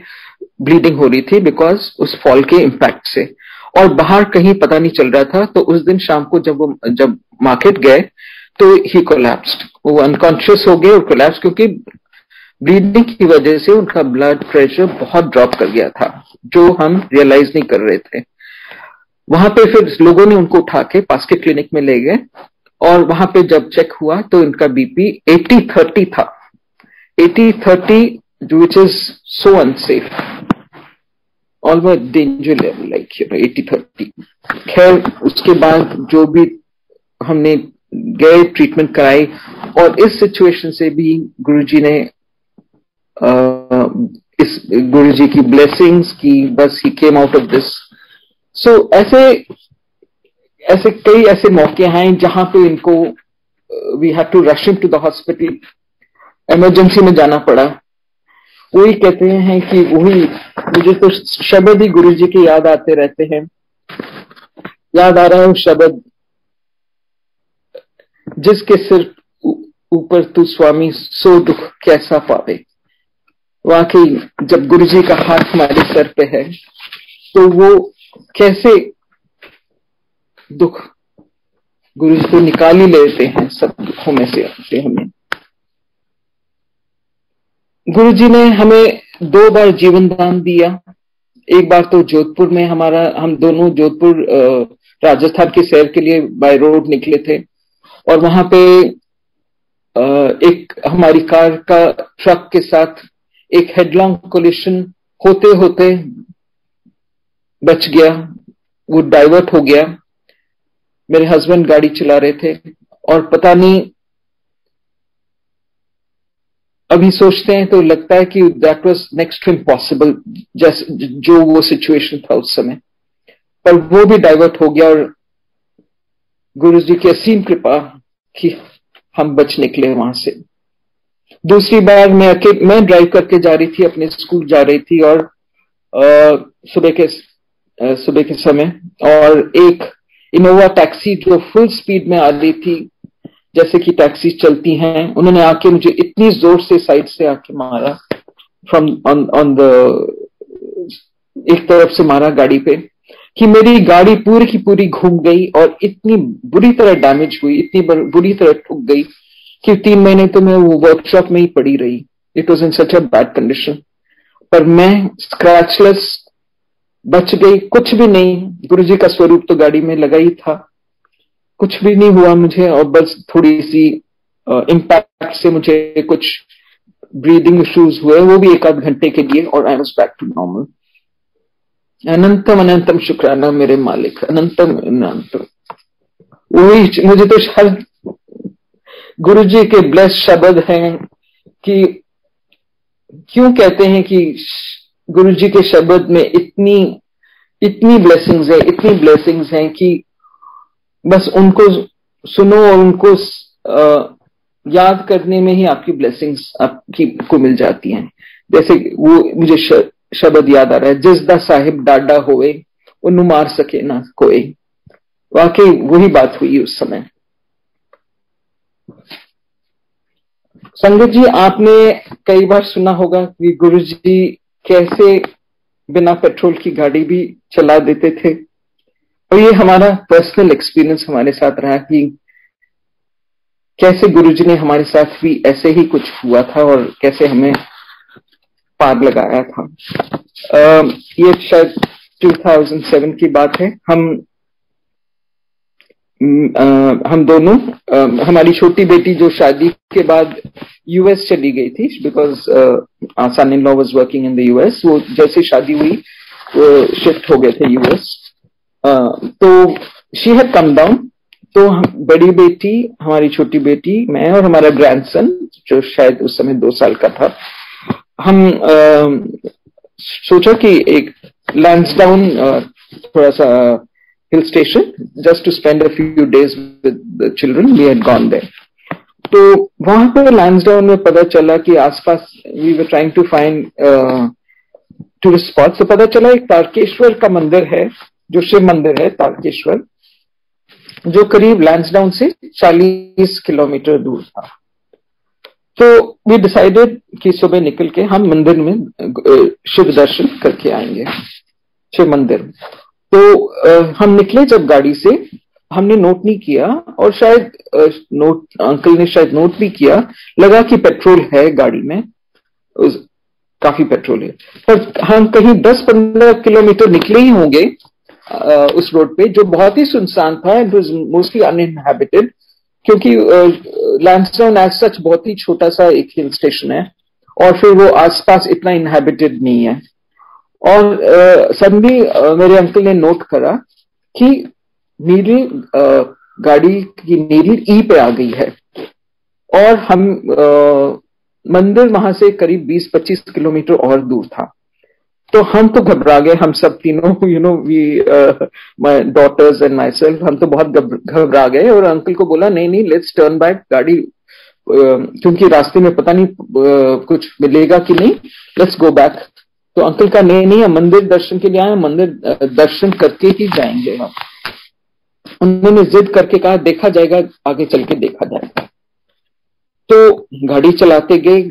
ब्लीडिंग हो रही थी बिकॉज उस फॉल के इम्पैक्ट से. और बाहर कहीं पता नहीं चल रहा था. तो उस दिन शाम को जब मार्केट गए तो ही कोलैप्स्ड. वो अनकॉन्शियस हो गए और कोलैप्स, क्योंकि ब्लीडिंग की वजह से उनका ब्लड प्रेशर बहुत ड्रॉप कर गया था, जो हम रियलाइज नहीं कर रहे थे. वहां पे फिर लोगों ने उनको उठा के पास के क्लिनिक में ले गए और वहां पे जब चेक हुआ तो इनका बीपी 80-30 था. 80-30 which is so unsafe, almost danger level, like 80-30. खैर उसके बाद जो भी हमने गए, ट्रीटमेंट कराई. और इस सिचुएशन से भी गुरुजी ने इस गुरुजी की ब्लेसिंग्स की, बस he came out of this. So ऐसे कई ऐसे मौके हैं जहां पे इनको we have to rush to the hospital, emergency में जाना पड़ा. वही कहते हैं कि वही मुझे तो शब्द ही गुरुजी के याद आते रहते हैं. याद आ रहा है शब्द, जिसके सिर ऊपर तू स्वामी सो दुख कैसा पावे. वाकई जब गुरुजी का हाथ हमारे सर पे है तो वो कैसे दुख गुरुजी को निकाल ही लेते हैं, सब दुखों में से हमें. गुरुजी ने हमें 2 बार जीवन दान दिया. एक बार तो जोधपुर में हम दोनों जोधपुर राजस्थान की सैर के लिए बाय रोड निकले थे और वहां पे एक हमारी कार का ट्रक के साथ एक हेडलॉन्ग कोलिशन होते होते बच गया. वो डाइवर्ट हो गया. मेरे हस्बैंड गाड़ी चला रहे थे और पता नहीं, अभी सोचते हैं तो लगता है कि that was next to impossible, जो वो सिचुएशन था उस समय. पर वो भी डाइवर्ट हो गया और गुरुजी की असीम कृपा कि हम बच निकले वहां से. दूसरी बार मैं ड्राइव करके जा रही थी, अपने स्कूल जा रही थी और सुबह के समय, और एक इनोवा टैक्सी जो फुल स्पीड में आ रही थी जैसे कि टैक्सी चलती हैं, उन्होंने आके मुझे इतनी जोर से साइड से आके मारा, फ्रॉम ऑन द एक तरफ से मारा गाड़ी पे, कि मेरी गाड़ी पूरी की पूरी घूम गई और इतनी बुरी तरह डैमेज हुई, इतनी बुरी तरह ठुक गई कि 3 महीने तो मैं वो वर्कशॉप में ही पड़ी रही। It was in such a bad condition, पर मैं स्क्रैचलेस बच गई, कुछ भी नहीं। गुरुजी का स्वरूप तो गाड़ी में लगा ही था, कुछ भी नहीं हुआ मुझे, और बस थोड़ी सी इम्पैक्ट से मुझे कुछ ब्रीदिंग इश्यूज हुए, वो भी 1 आध घंटे के लिए, और I was back to normal. अनंतम अनंतम शुक्राना मेरे मालिक, अनंतम अनंतम। वही मुझे तो हर गुरुजी के ब्लेस शब्द हैं कि क्यों कहते हैं कि गुरुजी के शब्द में इतनी ब्लेसिंग्स हैं कि बस उनको सुनो और उनको याद करने में ही आपकी ब्लेसिंग्स आपकी को मिल जाती हैं। जैसे वो मुझे शब्द याद आ रहा है, जिस दा साहिब डाडा होए उन्हें मार सके ना कोई। वाकई वही बात हुई उस समय। संगत जी, आपने कई बार सुना होगा कि गुरुजी कैसे बिना पेट्रोल की गाड़ी भी चला देते थे, और ये हमारा पर्सनल एक्सपीरियंस हमारे साथ रहा कि कैसे गुरुजी ने हमारे साथ भी ऐसे ही कुछ हुआ था और कैसे हमें पार लगाया था। ये शायद 2007 की बात है। हम दोनों, हमारी छोटी बेटी जो शादी के बाद यूएस चली गई थी, because son in law was working in the US, वो जैसे शादी हुई वो शिफ्ट हो गए थे यूएस। तो शी हैड कम डाउन, तो बड़ी बेटी, हमारी छोटी बेटी, मैं और हमारा ग्रैंडसन जो शायद उस समय 2 साल का था, हम सोचा कि एक लैंसडाउन, थोड़ा सा hill station, just to spend a few days with the children, we had gone there. तो वहां पे लैंसडाउन में पता चला कि आसपास we were trying to find tourist spot. तो पता चला एक तारकेश्वर का मंदिर है, जो शिव मंदिर है तारकेश्वर, जो करीब लैंसडाउन से 40 किलोमीटर दूर था। तो वी डिसाइडेड कि सुबह निकल के हम मंदिर में शिव दर्शन करके आएंगे, शिव मंदिर। तो हम निकले जब गाड़ी से, हमने नोट नहीं किया, और शायद अंकल ने शायद नोट भी किया, लगा कि पेट्रोल है गाड़ी में, काफी पेट्रोल है, पर हम कहीं 10-15 किलोमीटर निकले ही होंगे उस रोड पे, जो बहुत ही सुनसान था। इट वाज मोस्टली अनइनहैबिटेड, क्योंकि लैंसडाउन एज सच बहुत ही छोटा सा एक हिल स्टेशन है, और फिर वो आसपास इतना इनहैबिटेड नहीं है। और सडनली मेरे अंकल ने नोट करा कि नीडल, गाड़ी की नीडल ई पे आ गई है, और हम मंदिर वहां से करीब 20-25 किलोमीटर और दूर था। तो हम तो घबरा गए, हम सब तीनों, my daughters and myself, हम तो बहुत घबरा गए, और अंकल को बोला नहीं लेट्स टर्न बैक गाड़ी, क्योंकि रास्ते में पता नहीं कुछ मिलेगा कि नहीं, लेट्स गो बैक। तो अंकल का नहीं, हम मंदिर दर्शन के लिए आए, मंदिर दर्शन करके ही जाएंगे हम। उन्होंने जिद करके कहा देखा जाएगा, आगे चल के देखा जाएगा। तो गाड़ी चलाते गए,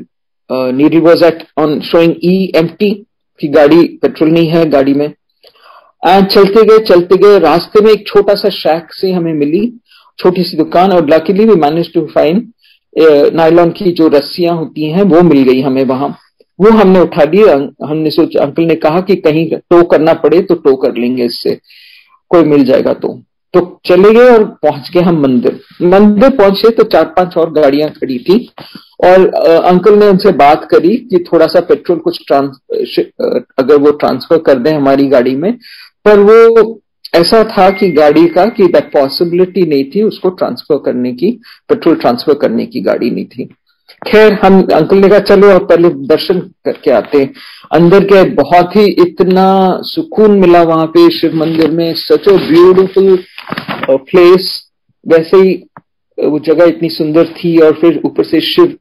needle was at on showing E empty, कि गाड़ी, पेट्रोल नहीं है गाड़ी में। एंड चलते गए रास्ते में एक छोटा सा शैक से हमें मिली, छोटी सी दुकान, और luckily we manage to find nylon की जो रस्सियां होती हैं वो मिल गई हमें वहां। वो हमने उठा ली। हमने सोचा, अंकल ने कहा कि कहीं टो करना पड़े तो टो कर लेंगे, इससे कोई मिल जाएगा। तो चले गए और पहुंच गए हम मंदिर पहुंचे तो 4-5 और गाड़ियां खड़ी थी, और अंकल ने उनसे बात करी कि थोड़ा सा पेट्रोल कुछ अगर वो ट्रांसफर कर दें हमारी गाड़ी में, पर वो ऐसा था कि गाड़ी का कि दैट पॉसिबिलिटी नहीं थी उसको ट्रांसफर करने की, पेट्रोल ट्रांसफर करने की गाड़ी नहीं थी। खैर, हम, अंकल ने कहा चलो अब पहले दर्शन करके आते हैं। अंदर गए, बहुत ही इतना सुकून मिला वहां पे शिव मंदिर में, सच अ ब्यूटीफुल प्लेस। वैसे ही वो जगह इतनी सुंदर थी, और फिर ऊपर से शिव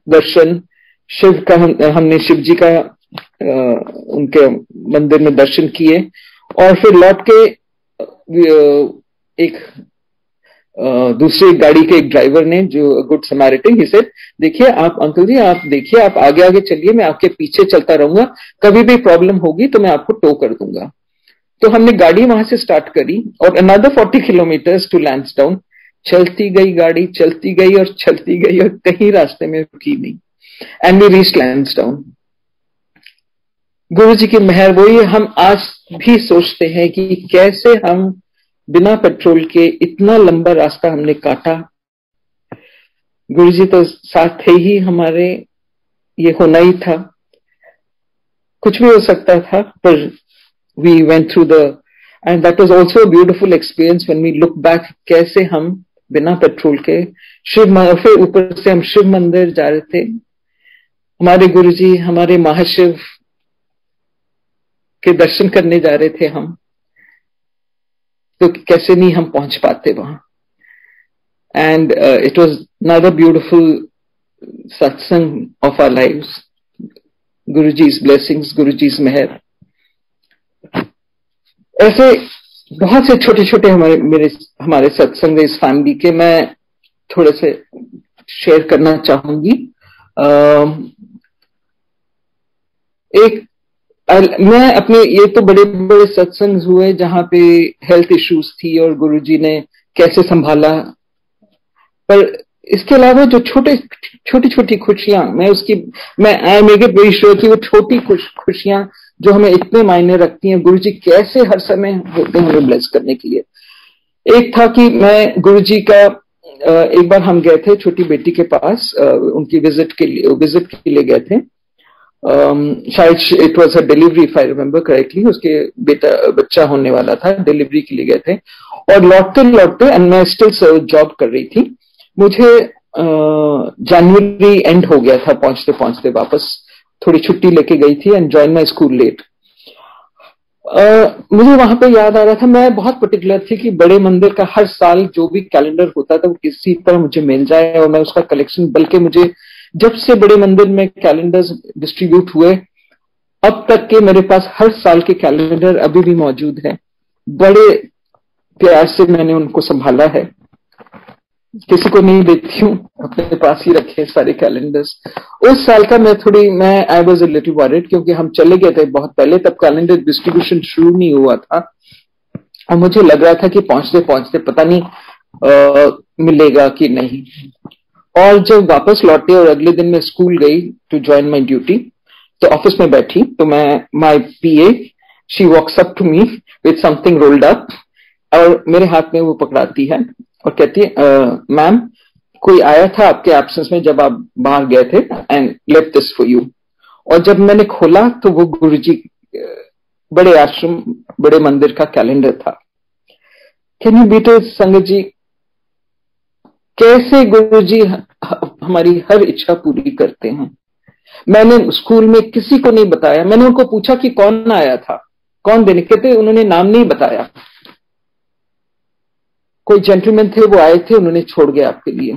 दर्शन, शिव का हमने शिव जी का उनके मंदिर में दर्शन किए, और फिर लौट के एक दूसरी गाड़ी के एक ड्राइवर ने, जो गुड समैरिटन, ही सेड, देखिए आप अंकल जी, आप देखिए, आप आगे आगे चलिए, मैं आपके पीछे चलता रहूंगा, कभी भी प्रॉब्लम होगी तो मैं आपको टो कर दूंगा। तो हमने गाड़ी वहां से स्टार्ट करी और अनदर 40 किलोमीटर्स टू लैंसडाउन। चलती गई गाड़ी, चलती गई और चलती गई और कहीं रास्ते में रुकी नहीं, एंड वी रीच्ड लैंसडाउन। गुरु जी की मेहर। वही हम आज भी सोचते हैं कि कैसे हम बिना पेट्रोल के इतना लंबा रास्ता हमने काटा। गुरु जी तो साथ थे ही हमारे, ये होना ही था, कुछ भी हो सकता था, पर we went through the, and that was also a beautiful experience when we look back, कैसे हम बिना पेट्रोल के फिर ऊपर से हम शिव मंदिर जा रहे थे। हमारे गुरु जी, हमारे महाशिव के दर्शन करने जा रहे थे हम, तो कैसे नहीं हम पहुंच पाते वहां। And it was another beautiful satsang of our lives. गुरुजी's ब्लेसिंग्स, गुरुजी's मेहर। ऐसे बहुत से छोटे छोटे हमारे सत्संग इस फैमिली के, मैं थोड़े से शेयर करना चाहूंगी। एक मैं अपने, ये तो बड़े बड़े सत्संग हुए जहां पे हेल्थ इश्यूज थी और गुरुजी ने कैसे संभाला, पर इसके अलावा जो छोटी छोटी खुशियां, मैं I make it very sure कि वो छोटी खुशियां जो हमें इतने मायने रखती हैं, गुरुजी कैसे हर समय होते हैं हमें ब्लेस करने के लिए। एक था कि मैं गुरुजी का, एक बार हम गए थे छोटी बेटी के पास, उनकी विजिट के लिए गए थे। शायद it was a delivery, if I remember correctly, उसके बच्चा होने वाला था, डिलीवरी के लिए गए थे। और लौटते लौटते, एंड मैं स्टिल जॉब कर रही थी, मुझे जनवरी एंड हो गया था, पहुंचते पहुंचते वापस थोड़ी छुट्टी लेके गई थी and join my school late. मुझे वहां पे याद आ रहा था, मैं बहुत पर्टिकुलर थी कि बड़े मंदिर का हर साल जो भी कैलेंडर होता था वो किसी तरह मुझे मिल जाए और मैं उसका कलेक्शन, बल्कि मुझे जब से बड़े मंदिर में कैलेंडर्स डिस्ट्रीब्यूट हुए अब तक के मेरे पास हर साल के कैलेंडर अभी भी मौजूद है। बड़े प्यार से मैंने उनको संभाला है, किसी को नहीं देती हूँ, अपने पास ही रखे सारे कैलेंडर्स। उस साल का मैं I was a little worried, क्योंकि हम चले गए थे बहुत पहले, तब कैलेंडर डिस्ट्रीब्यूशन शुरू नहीं हुआ था और मुझे लग रहा था कि पहुंचते पहुंचते पता नहीं मिलेगा कि नहीं। और जब वापस लौटे और अगले दिन मैं स्कूल गई टू ज्वाइन माई ड्यूटी, तो ऑफिस में बैठी तो my PA, she walks up to me with something rolled up, और मेरे हाथ में वो पकड़ाती है और कहती है, मैम कोई आया था आपके एब्सेंस में जब आप बाहर गए थे and left this for you. और जब मैंने खोला तो वो गुरुजी बड़े आश्रम, बड़े मंदिर का कैलेंडर था। कैन यू बीट इट संगत जी, कैसे गुरुजी हमारी हर इच्छा पूरी करते हैं। मैंने स्कूल में किसी को नहीं बताया, मैंने उनको पूछा कि कौन आया था, कौन देने, कहते उन्होंने नाम नहीं बताया। कोई जेंटलमैन थे, वो आए थे, उन्होंने छोड़ गया आपके लिए,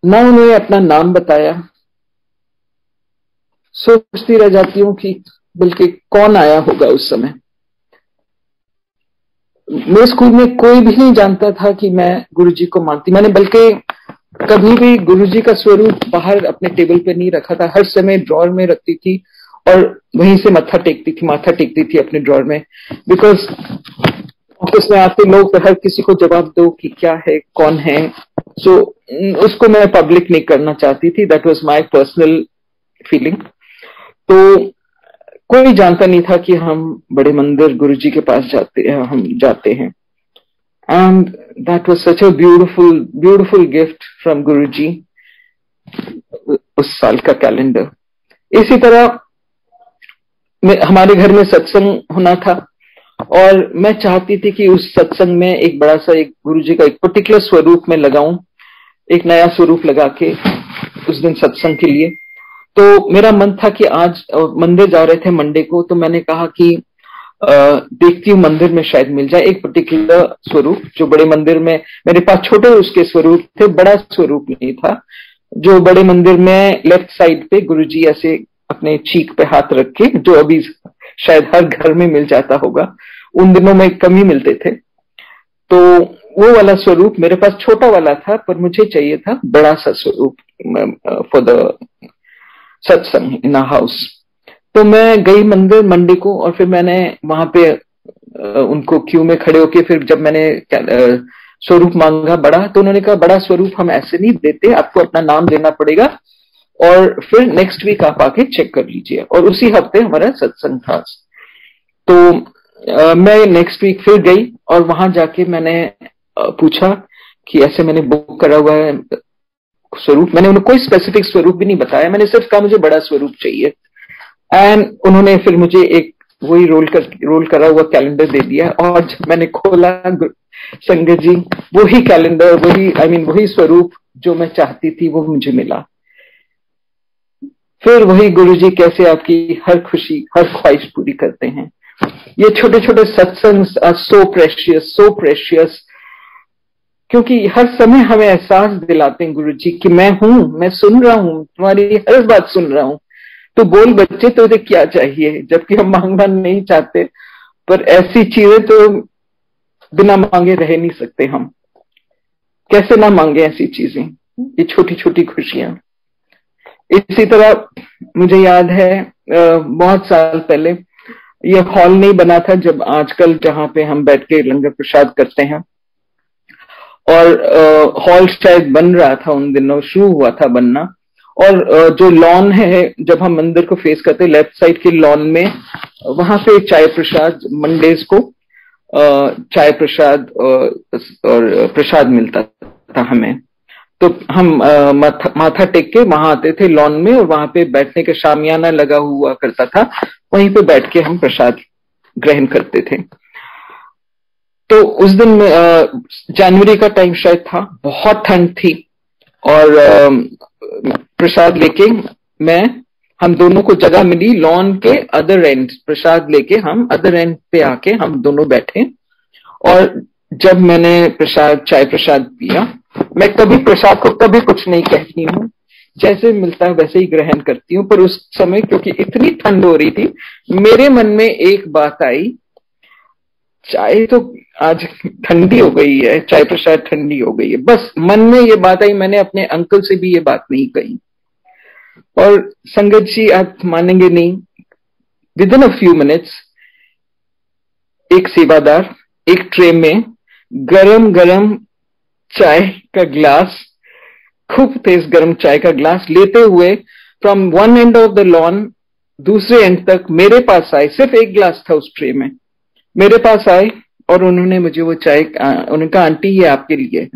ना उन्होंने अपना नाम बताया। सोचती रह जाती हूँ कि बल्कि कौन आया होगा उस समय। मेरे स्कूल में कोई भी नहीं जानता था कि मैं गुरुजी को मानती, मैंने बल्कि कभी भी गुरुजी का स्वरूप बाहर अपने टेबल पे नहीं रखा था, हर समय ड्रॉर में रखती थी और वहीं से माथा टेकती थी अपने ड्रॉर में। बिकॉज ऑफिस में आते लोग हर किसी को जवाब दो कि क्या है, कौन है, सो उसको मैं पब्लिक नहीं करना चाहती थी। That was my personal feeling. तो कोई जानता नहीं था कि हम बड़े मंदिर गुरुजी के पास जाते हैं। And that was such a beautiful gift from Guruji, उस साल का कैलेंडर। इसी तरह हमारे घर में सत्संग होना था और मैं चाहती थी कि उस सत्संग में एक बड़ा सा, एक गुरुजी का एक पर्टिकुलर स्वरूप में लगाऊं, एक नया स्वरूप लगा के उस दिन सत्संग के लिए। तो मेरा मन था कि आज मंदिर जा रहे थे मंडे को, तो मैंने कहा कि देखती हूँ मंदिर में शायद मिल जाए एक पर्टिकुलर स्वरूप जो बड़े मंदिर में, मेरे पास छोटे उसके स्वरूप थे, बड़ा स्वरूप नहीं था। जो बड़े मंदिर में लेफ्ट साइड पे गुरुजी ऐसे अपने चीक पे हाथ रख के, जो अभी शायद हर घर में मिल जाता होगा, उन दिनों में कम ही मिलते थे। तो वो वाला स्वरूप मेरे पास छोटा वाला था, पर मुझे चाहिए था बड़ा सा स्वरूप फॉर द सत्संग इन अ हाउस। तो मैं गई मंदिर मंडी को, और फिर मैंने वहां पे उनको क्यू में खड़े होके, फिर जब मैंने स्वरूप मांगा बड़ा, तो उन्होंने कहा बड़ा स्वरूप हम ऐसे नहीं देते, आपको अपना नाम देना पड़ेगा और फिर नेक्स्ट वीक आप आके चेक कर लीजिए। और उसी हफ्ते हमारा सत्संग था। तो मैं नेक्स्ट वीक फिर गई और वहां जाके मैंने पूछा कि ऐसे मैंने बुक करा हुआ है स्वरूप। मैंने उन्हें कोई स्पेसिफिक स्वरूप भी नहीं बताया, मैंने सिर्फ कहा मुझे बड़ा स्वरूप चाहिए। एंड उन्होंने फिर मुझे एक वही रोल करा हुआ कैलेंडर दे दिया, और जब मैंने खोला संगत जी, वही कैलेंडर, वही स्वरूप जो मैं चाहती थी वो मुझे मिला। फिर वही गुरुजी कैसे आपकी हर खुशी हर ख्वाहिश पूरी करते हैं। ये छोटे छोटे सत्संग सो प्रेशियस, क्योंकि हर समय हमें एहसास दिलाते हैं गुरुजी कि मैं हूं, मैं सुन रहा हूं, तुम्हारी हर बात सुन रहा हूं, तो बोल बच्चे तो इसे क्या चाहिए। जबकि हम मांगना नहीं चाहते, पर ऐसी चीजें तो बिना मांगे रह नहीं सकते हम। कैसे ना मांगे ऐसी चीजें, ये छोटी छोटी खुशियां। इसी तरह मुझे याद है बहुत साल पहले, ये हॉल नहीं बना था जब आजकल जहां पे हम बैठ के लंगर प्रसाद करते हैं, और हॉल शायद बन रहा था उन दिनों, शुरू हुआ था बनना। और जो लॉन है, जब हम मंदिर को फेस करते लेफ्ट साइड के लॉन में, वहां पे चाय प्रसाद मंडेज को चाय प्रसाद और प्रसाद मिलता था हमें। तो हम माथा टेक के वहां आते थे लॉन में, और वहां पे बैठने का शामियाना लगा हुआ करता था, वहीं पे बैठ के हम प्रसाद ग्रहण करते थे। तो उस दिन जनवरी का टाइम शायद था, बहुत ठंड थी, और प्रसाद लेके हम दोनों को जगह मिली लॉन के अदर एंड, प्रसाद लेके हम अदर एंड पे आके हम दोनों बैठे। और जब मैंने चाय प्रसाद पिया, मैं कभी प्रसाद को कभी कुछ नहीं कहती हूँ, जैसे मिलता है वैसे ही ग्रहण करती हूँ। पर उस समय क्योंकि इतनी ठंड हो रही थी, मेरे मन में एक बात आई, चाय तो आज ठंडी हो गई है, चाय प्रसाद ठंडी हो गई है, बस मन में ये बात आई। मैंने अपने अंकल से भी ये बात नहीं कही। और संगत जी आप मानेंगे नहीं, with in a few minutes एक सेवादार एक ट्रे में गरम गरम चाय का ग्लास, खूब तेज गरम चाय का ग्लास लेते हुए from one end of the lawn दूसरे एंड तक मेरे पास आए। सिर्फ एक ग्लास था उस ट्रे में, मेरे पास आए और उन्होंने मुझे वो चाय, उन्होंने कहा आंटी ये आपके लिए है।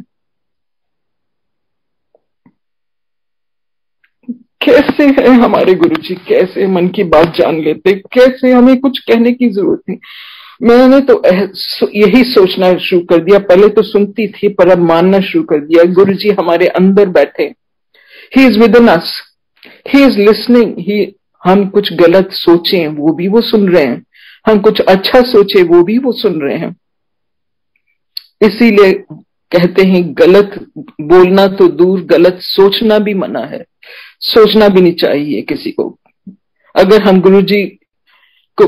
कैसे है हमारे गुरुजी, कैसे मन की बात जान लेते, कैसे हमें कुछ कहने की जरूरत नहीं। मैंने तो यही सोचना शुरू कर दिया, पहले तो सुनती थी पर अब मानना शुरू कर दिया, गुरुजी हमारे अंदर बैठे, he is with in us, he is listening. हम कुछ गलत सोचें वो भी वो सुन रहे हैं, हम कुछ अच्छा सोचे वो भी वो सुन रहे हैं। इसीलिए कहते हैं गलत बोलना तो दूर, गलत सोचना भी मना है, सोचना भी नहीं चाहिए किसी को। अगर हम गुरुजी को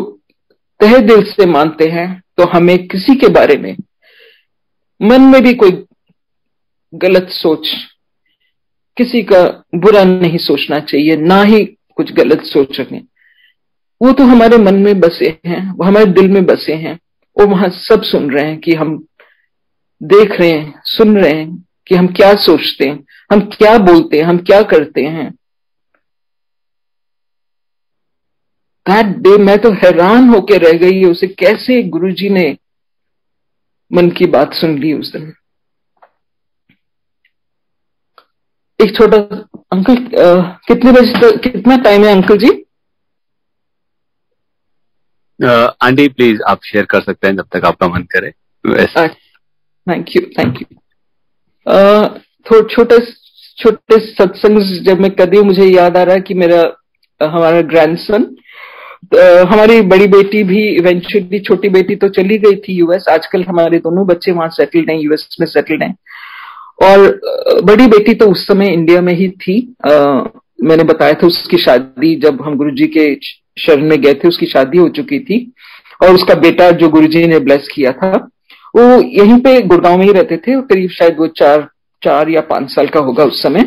तहे दिल से मानते हैं तो हमें किसी के बारे में मन में भी कोई गलत सोच, किसी का बुरा नहीं सोचना चाहिए, ना ही कुछ गलत सोच रखें। वो तो हमारे मन में बसे हैं, वो हमारे दिल में बसे हैं, वो वहां सब सुन रहे हैं कि हम देख रहे हैं, सुन रहे हैं कि हम क्या सोचते हैं, हम क्या बोलते हैं, हम क्या करते हैं। दैट डे मैं तो हैरान होकर रह गई, उसे कैसे गुरुजी ने मन की बात सुन ली उस दिन। एक छोटा अंकल, कितने बजे तक, कितना टाइम है अंकल जी? आंटी प्लीज आप शेयर कर सकते हैं जब तक आपका मन करे। Thank you thank you. छोटे सत्संग जब मैं कर रही हूँ, मुझे याद आ रहा है कि हमारा ग्रैंडसन, हमारी बड़ी बेटी भी इवेंचुअली, छोटी बेटी तो चली गई थी यूएस, आजकल हमारे दोनों बच्चे वहां सेटल्ड हैं, यूएस में सेटल्ड हैं। और बड़ी बेटी तो उस समय इंडिया में ही थी। मैंने बताया था उसकी शादी, जब हम गुरुजी के शरण में गए थे उसकी शादी हो चुकी थी, और उसका बेटा जो गुरुजी ने ब्लेस किया था वो यहीं पे गुड़गांव में ही रहते थे, करीब शायद वो 4 या 5 साल का होगा उस समय।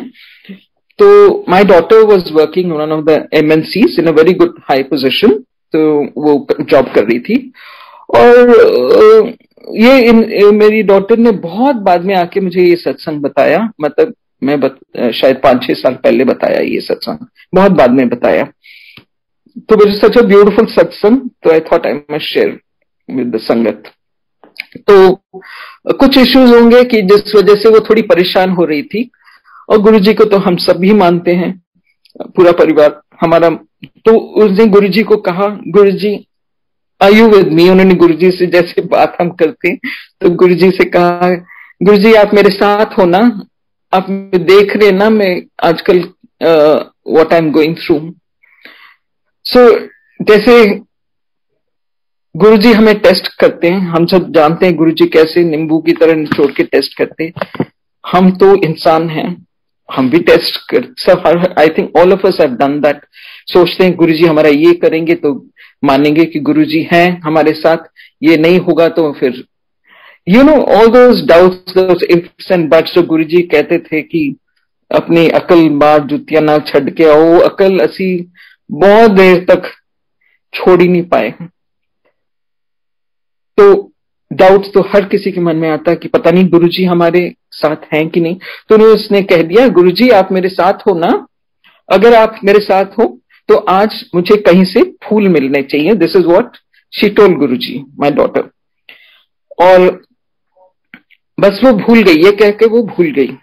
तो माई daughter was working in one of the MNCs in a very good high position, तो वो जॉब कर रही थी। और मेरी डॉटर ने बहुत बाद में आके मुझे ये सत्संग बताया, मतलब शायद 5-6 साल पहले बताया ये सत्संग, बहुत बाद में बताया। तो मुझे सच अ ब्यूटीफुल सत्संग, तो I thought I must share with the संगत। तो कुछ इश्यूज होंगे कि जिस वजह से वो थोड़ी परेशान हो रही थी, और गुरुजी को तो हम सब भी मानते हैं, पूरा परिवार हमारा। तो उसने गुरुजी को कहा, गुरुजी आर यू विद मी? उन्होंने गुरुजी से जैसे बात हम करते, तो गुरुजी से कहा, गुरुजी आप मेरे साथ हो ना, आप देख रहे ना मैं आजकल what I am going through. So जैसे गुरुजी हमें टेस्ट करते हैं, हम सब जानते हैं गुरुजी कैसे नींबू की तरह निचोड़ के टेस्ट करते हैं। हम तो इंसान हैं, हम भी टेस्ट कर सब, I think all of us have done that. सोचते हैं गुरुजी हमारा ये करेंगे तो मानेंगे कि गुरुजी हैं हमारे साथ, ये नहीं होगा तो फिर you know all those doubts, those ifs and buts. जो गुरुजी कहते थे कि अपनी अकल बार जुतियां ना छड़ के आओ, वो अकल असी बहुत देर तक छोड़ ही नहीं पाए। तो डाउट्स तो हर किसी के मन में आता है कि पता नहीं गुरुजी हमारे साथ हैं कि नहीं। तो उसने कह दिया, गुरुजी आप मेरे साथ हो ना, अगर आप मेरे साथ हो तो आज मुझे कहीं से फूल मिलने चाहिए। This is what she told Guruji, my daughter. और बस वो भूल गई, ये कह के वो भूल गई।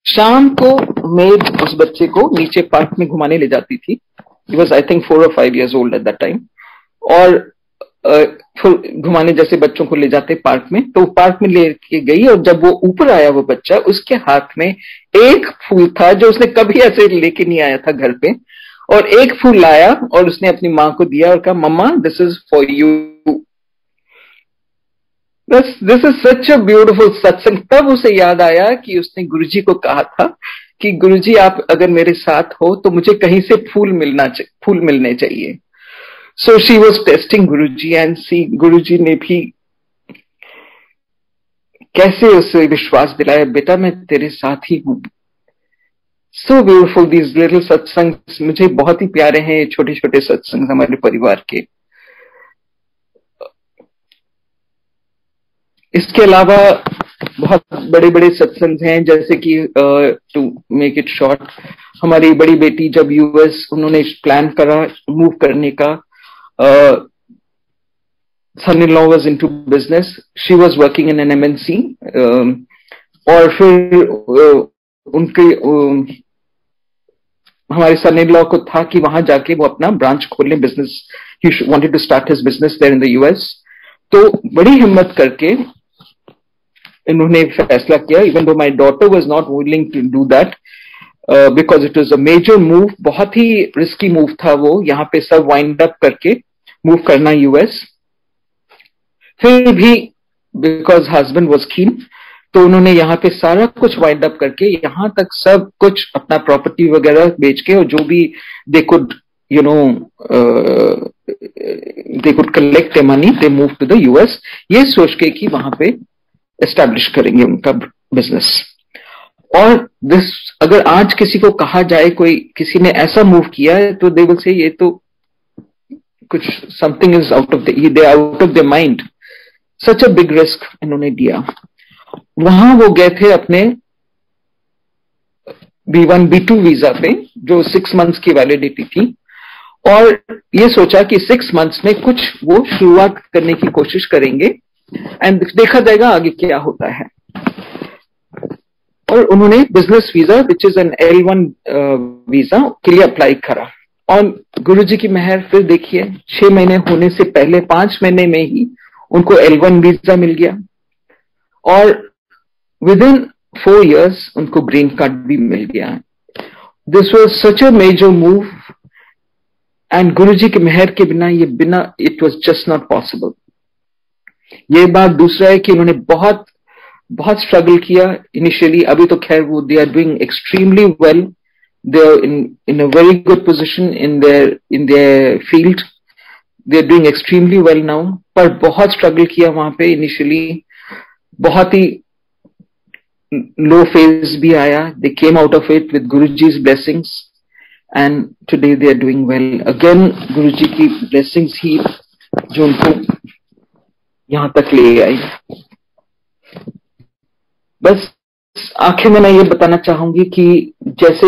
शाम को मेड उस बच्चे को नीचे पार्क में घुमाने ले जाती थी। He was I think 4 or 5 years old at that time। और घुमाने जैसे बच्चों को ले जाते पार्क में, तो पार्क में लेके गई, और जब वो ऊपर आया वो बच्चा, उसके हाथ में एक फूल था जो उसने कभी ऐसे लेके नहीं आया था घर पे, और एक फूल लाया और उसने अपनी माँ को दिया और कहा, mamma this is for you. This is such a beautiful satsang. तब उसे याद आया कि उसने गुरुजी को कहा था कि गुरुजी आप अगर मेरे साथ हो तो मुझे कहीं से फूल मिलने चाहिए। So she was testing Guruji, and see Guruji ने भी कैसे उसे विश्वास दिलाया, बेटा मैं तेरे साथ ही हूं। सो ब्यूटिफुल दीज लिटिल सत्संग, मुझे बहुत ही प्यारे हैं छोटे छोटे सत्संग हमारे परिवार के। इसके अलावा बहुत बड़े बड़े सत्संग हैं, जैसे कि टू मेक इट शॉर्ट, हमारी बड़ी बेटी जब US उन्होंने प्लान करा मूव करने का, son-in-law was into business, she was working in an MNC, और फिर उनके हमारे son-in-law को था कि वहां जाके वो अपना ब्रांच खोल लें, business, he wanted to start his business there in the US। तो बड़ी हिम्मत करके इन्होंने फैसला किया, even though my daughter was not willing to do that because it was a major move, बहुत ही रिस्की मूव था वो, यहाँ पे सब वाइंड अप करके मूव करना US। फिर भी बिकॉज हस्बैंड वॉज कीन, तो उन्होंने यहाँ पे सारा कुछ वाइंड अप करके यहाँ तक सब कुछ अपना प्रॉपर्टी वगैरह बेच के, और जो भी they could you know they could collect money, they move to the US, ये सोच के कि वहां पे एस्टैब्लिश करेंगे उनका बिजनेस। और दिस अगर आज किसी को कहा जाए कोई किसी ने ऐसा मूव किया है तो दे विल से ये तो कुछ something is out of the mind. Such a big risk इन्होंने दिया। वहां वो गए थे अपने B1 B2 वीजा पे, जो 6 months की वैलिडिटी थी, और ये सोचा कि 6 months में कुछ वो शुरुआत करने की कोशिश करेंगे एंड देखा जाएगा आगे क्या होता है। और उन्होंने business visa which is an L1 visa के लिए अप्लाई करा, और गुरुजी की मेहर फिर देखिए 6 महीने होने से पहले 5 महीने में ही उनको L1 वीजा मिल गया, और विद इन 4 years उनको ग्रीन कार्ड भी मिल गया। This was such a major move, and Guruji की मेहर के बिना it was just not possible. ये बात दूसरा है कि उन्होंने बहुत बहुत स्ट्रगल किया इनिशियली। अभी तो खैर वो they are doing extremely well, they are in a very good position in their field, they are doing extremely well now, पर बहुत स्ट्रगल किया वहां पे इनिशियली, बहुत ही लो फेज भी आया. They came out of it with Guruji's blessings and today they are doing well again. Guruji की ब्लेसिंग्स ही जो उनको यहां तक ले आई. बस आखिर में मैं ये बताना चाहूंगी कि जैसे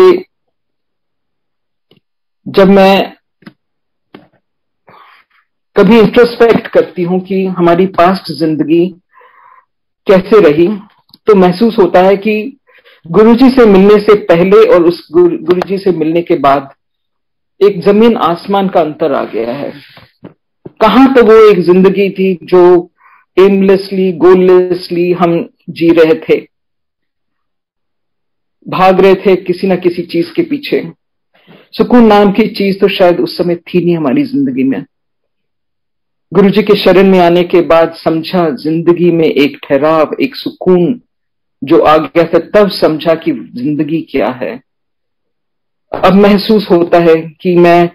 जब मैं कभी इंट्रोस्पेक्ट करती हूं कि हमारी पास्ट जिंदगी कैसे रही, तो महसूस होता है कि गुरुजी से मिलने से पहले और उस गुरुजी से मिलने के बाद एक जमीन आसमान का अंतर आ गया है. कहां तो वो एक जिंदगी थी जो एमलेसली, गोललेसली हम जी रहे थे, भाग रहे थे किसी ना किसी चीज के पीछे. सुकून नाम की चीज तो शायद उस समय थी नहीं हमारी जिंदगी में. गुरुजी के शरण में आने के बाद समझा जिंदगी में एक ठहराव, एक सुकून जो आ गया था. तब समझा कि जिंदगी क्या है. अब महसूस होता है कि मैं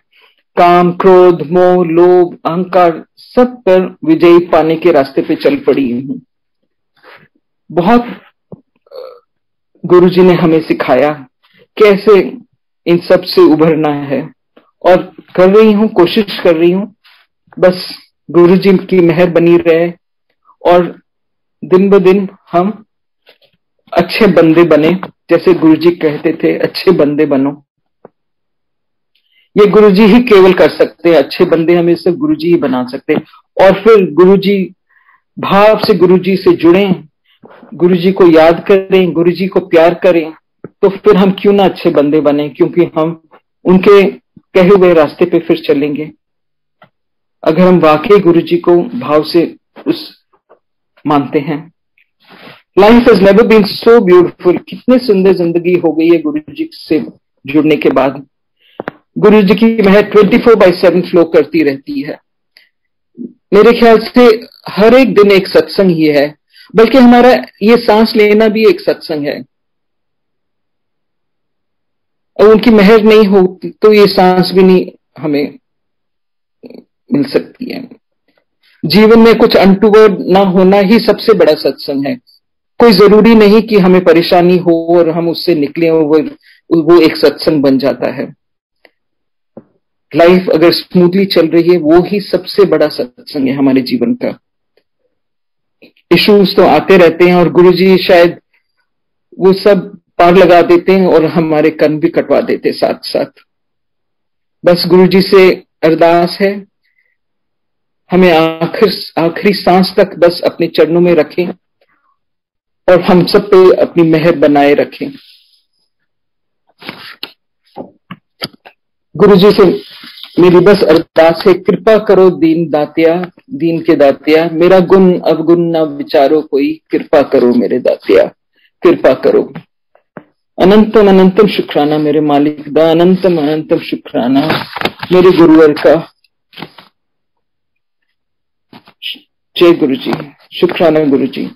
काम, क्रोध, मोह, लोभ, अहंकार सब पर विजयी पाने के रास्ते पे चल पड़ी हूं. बहुत गुरुजी ने हमें सिखाया कैसे इन सब से उभरना है, और कर रही हूं, कोशिश कर रही हूं. बस गुरुजी की मेहर बनी रहे और दिन ब दिन हम अच्छे बंदे बने. जैसे गुरुजी कहते थे, अच्छे बंदे बनो. ये गुरुजी ही केवल कर सकते हैं. अच्छे बंदे हमें सिर्फ गुरुजी ही बना सकते हैं. और फिर गुरुजी भाव से गुरुजी से जुड़ें, गुरुजी को याद करें, गुरुजी को प्यार करें, तो फिर हम क्यों ना अच्छे बंदे बने, क्योंकि हम उनके कहे हुए रास्ते पे फिर चलेंगे. अगर हम वाकई गुरुजी को भाव से उस मानते हैं. Life has never been so beautiful. कितनी सुंदर जिंदगी हो गई है गुरुजी से जुड़ने के बाद. गुरुजी की मेहर 24/7 फ्लो करती रहती है. मेरे ख्याल से हर एक दिन एक सत्संग ही है, बल्कि हमारा ये सांस लेना भी एक सत्संग है. और उनकी मेहर नहीं होती तो ये सांस भी नहीं हमें मिल सकती है. जीवन में कुछ अनटूवर्ड ना होना ही सबसे बड़ा सत्संग है. कोई जरूरी नहीं कि हमें परेशानी हो और हम उससे निकले और वो एक सत्संग बन जाता है. लाइफ अगर स्मूथली चल रही है, वो ही सबसे बड़ा सत्संग है हमारे जीवन का. इश्यूज तो आते रहते हैं और गुरुजी शायद वो सब पार लगा देते हैं और हमारे कर्म भी कटवा देते साथ साथ. बस गुरुजी से अरदास है, हमें आखिरी सांस तक बस अपने चरणों में रखें और हम सब पे अपनी मेहर बनाए रखें. गुरुजी से मेरी बस अरदास है, कृपा करो दीन दातिया, दीन के दातिया, मेरा गुण अवगुण न विचारो कोई, कृपा करो मेरे दातिया, कृपा करो. अनंतम अनंतम शुक्राना मेरे मालिक दा, अनंतम अनंतम शुक्राना मेरे गुरुवर का. जय गुरुजी, शुक्राना गुरुजी.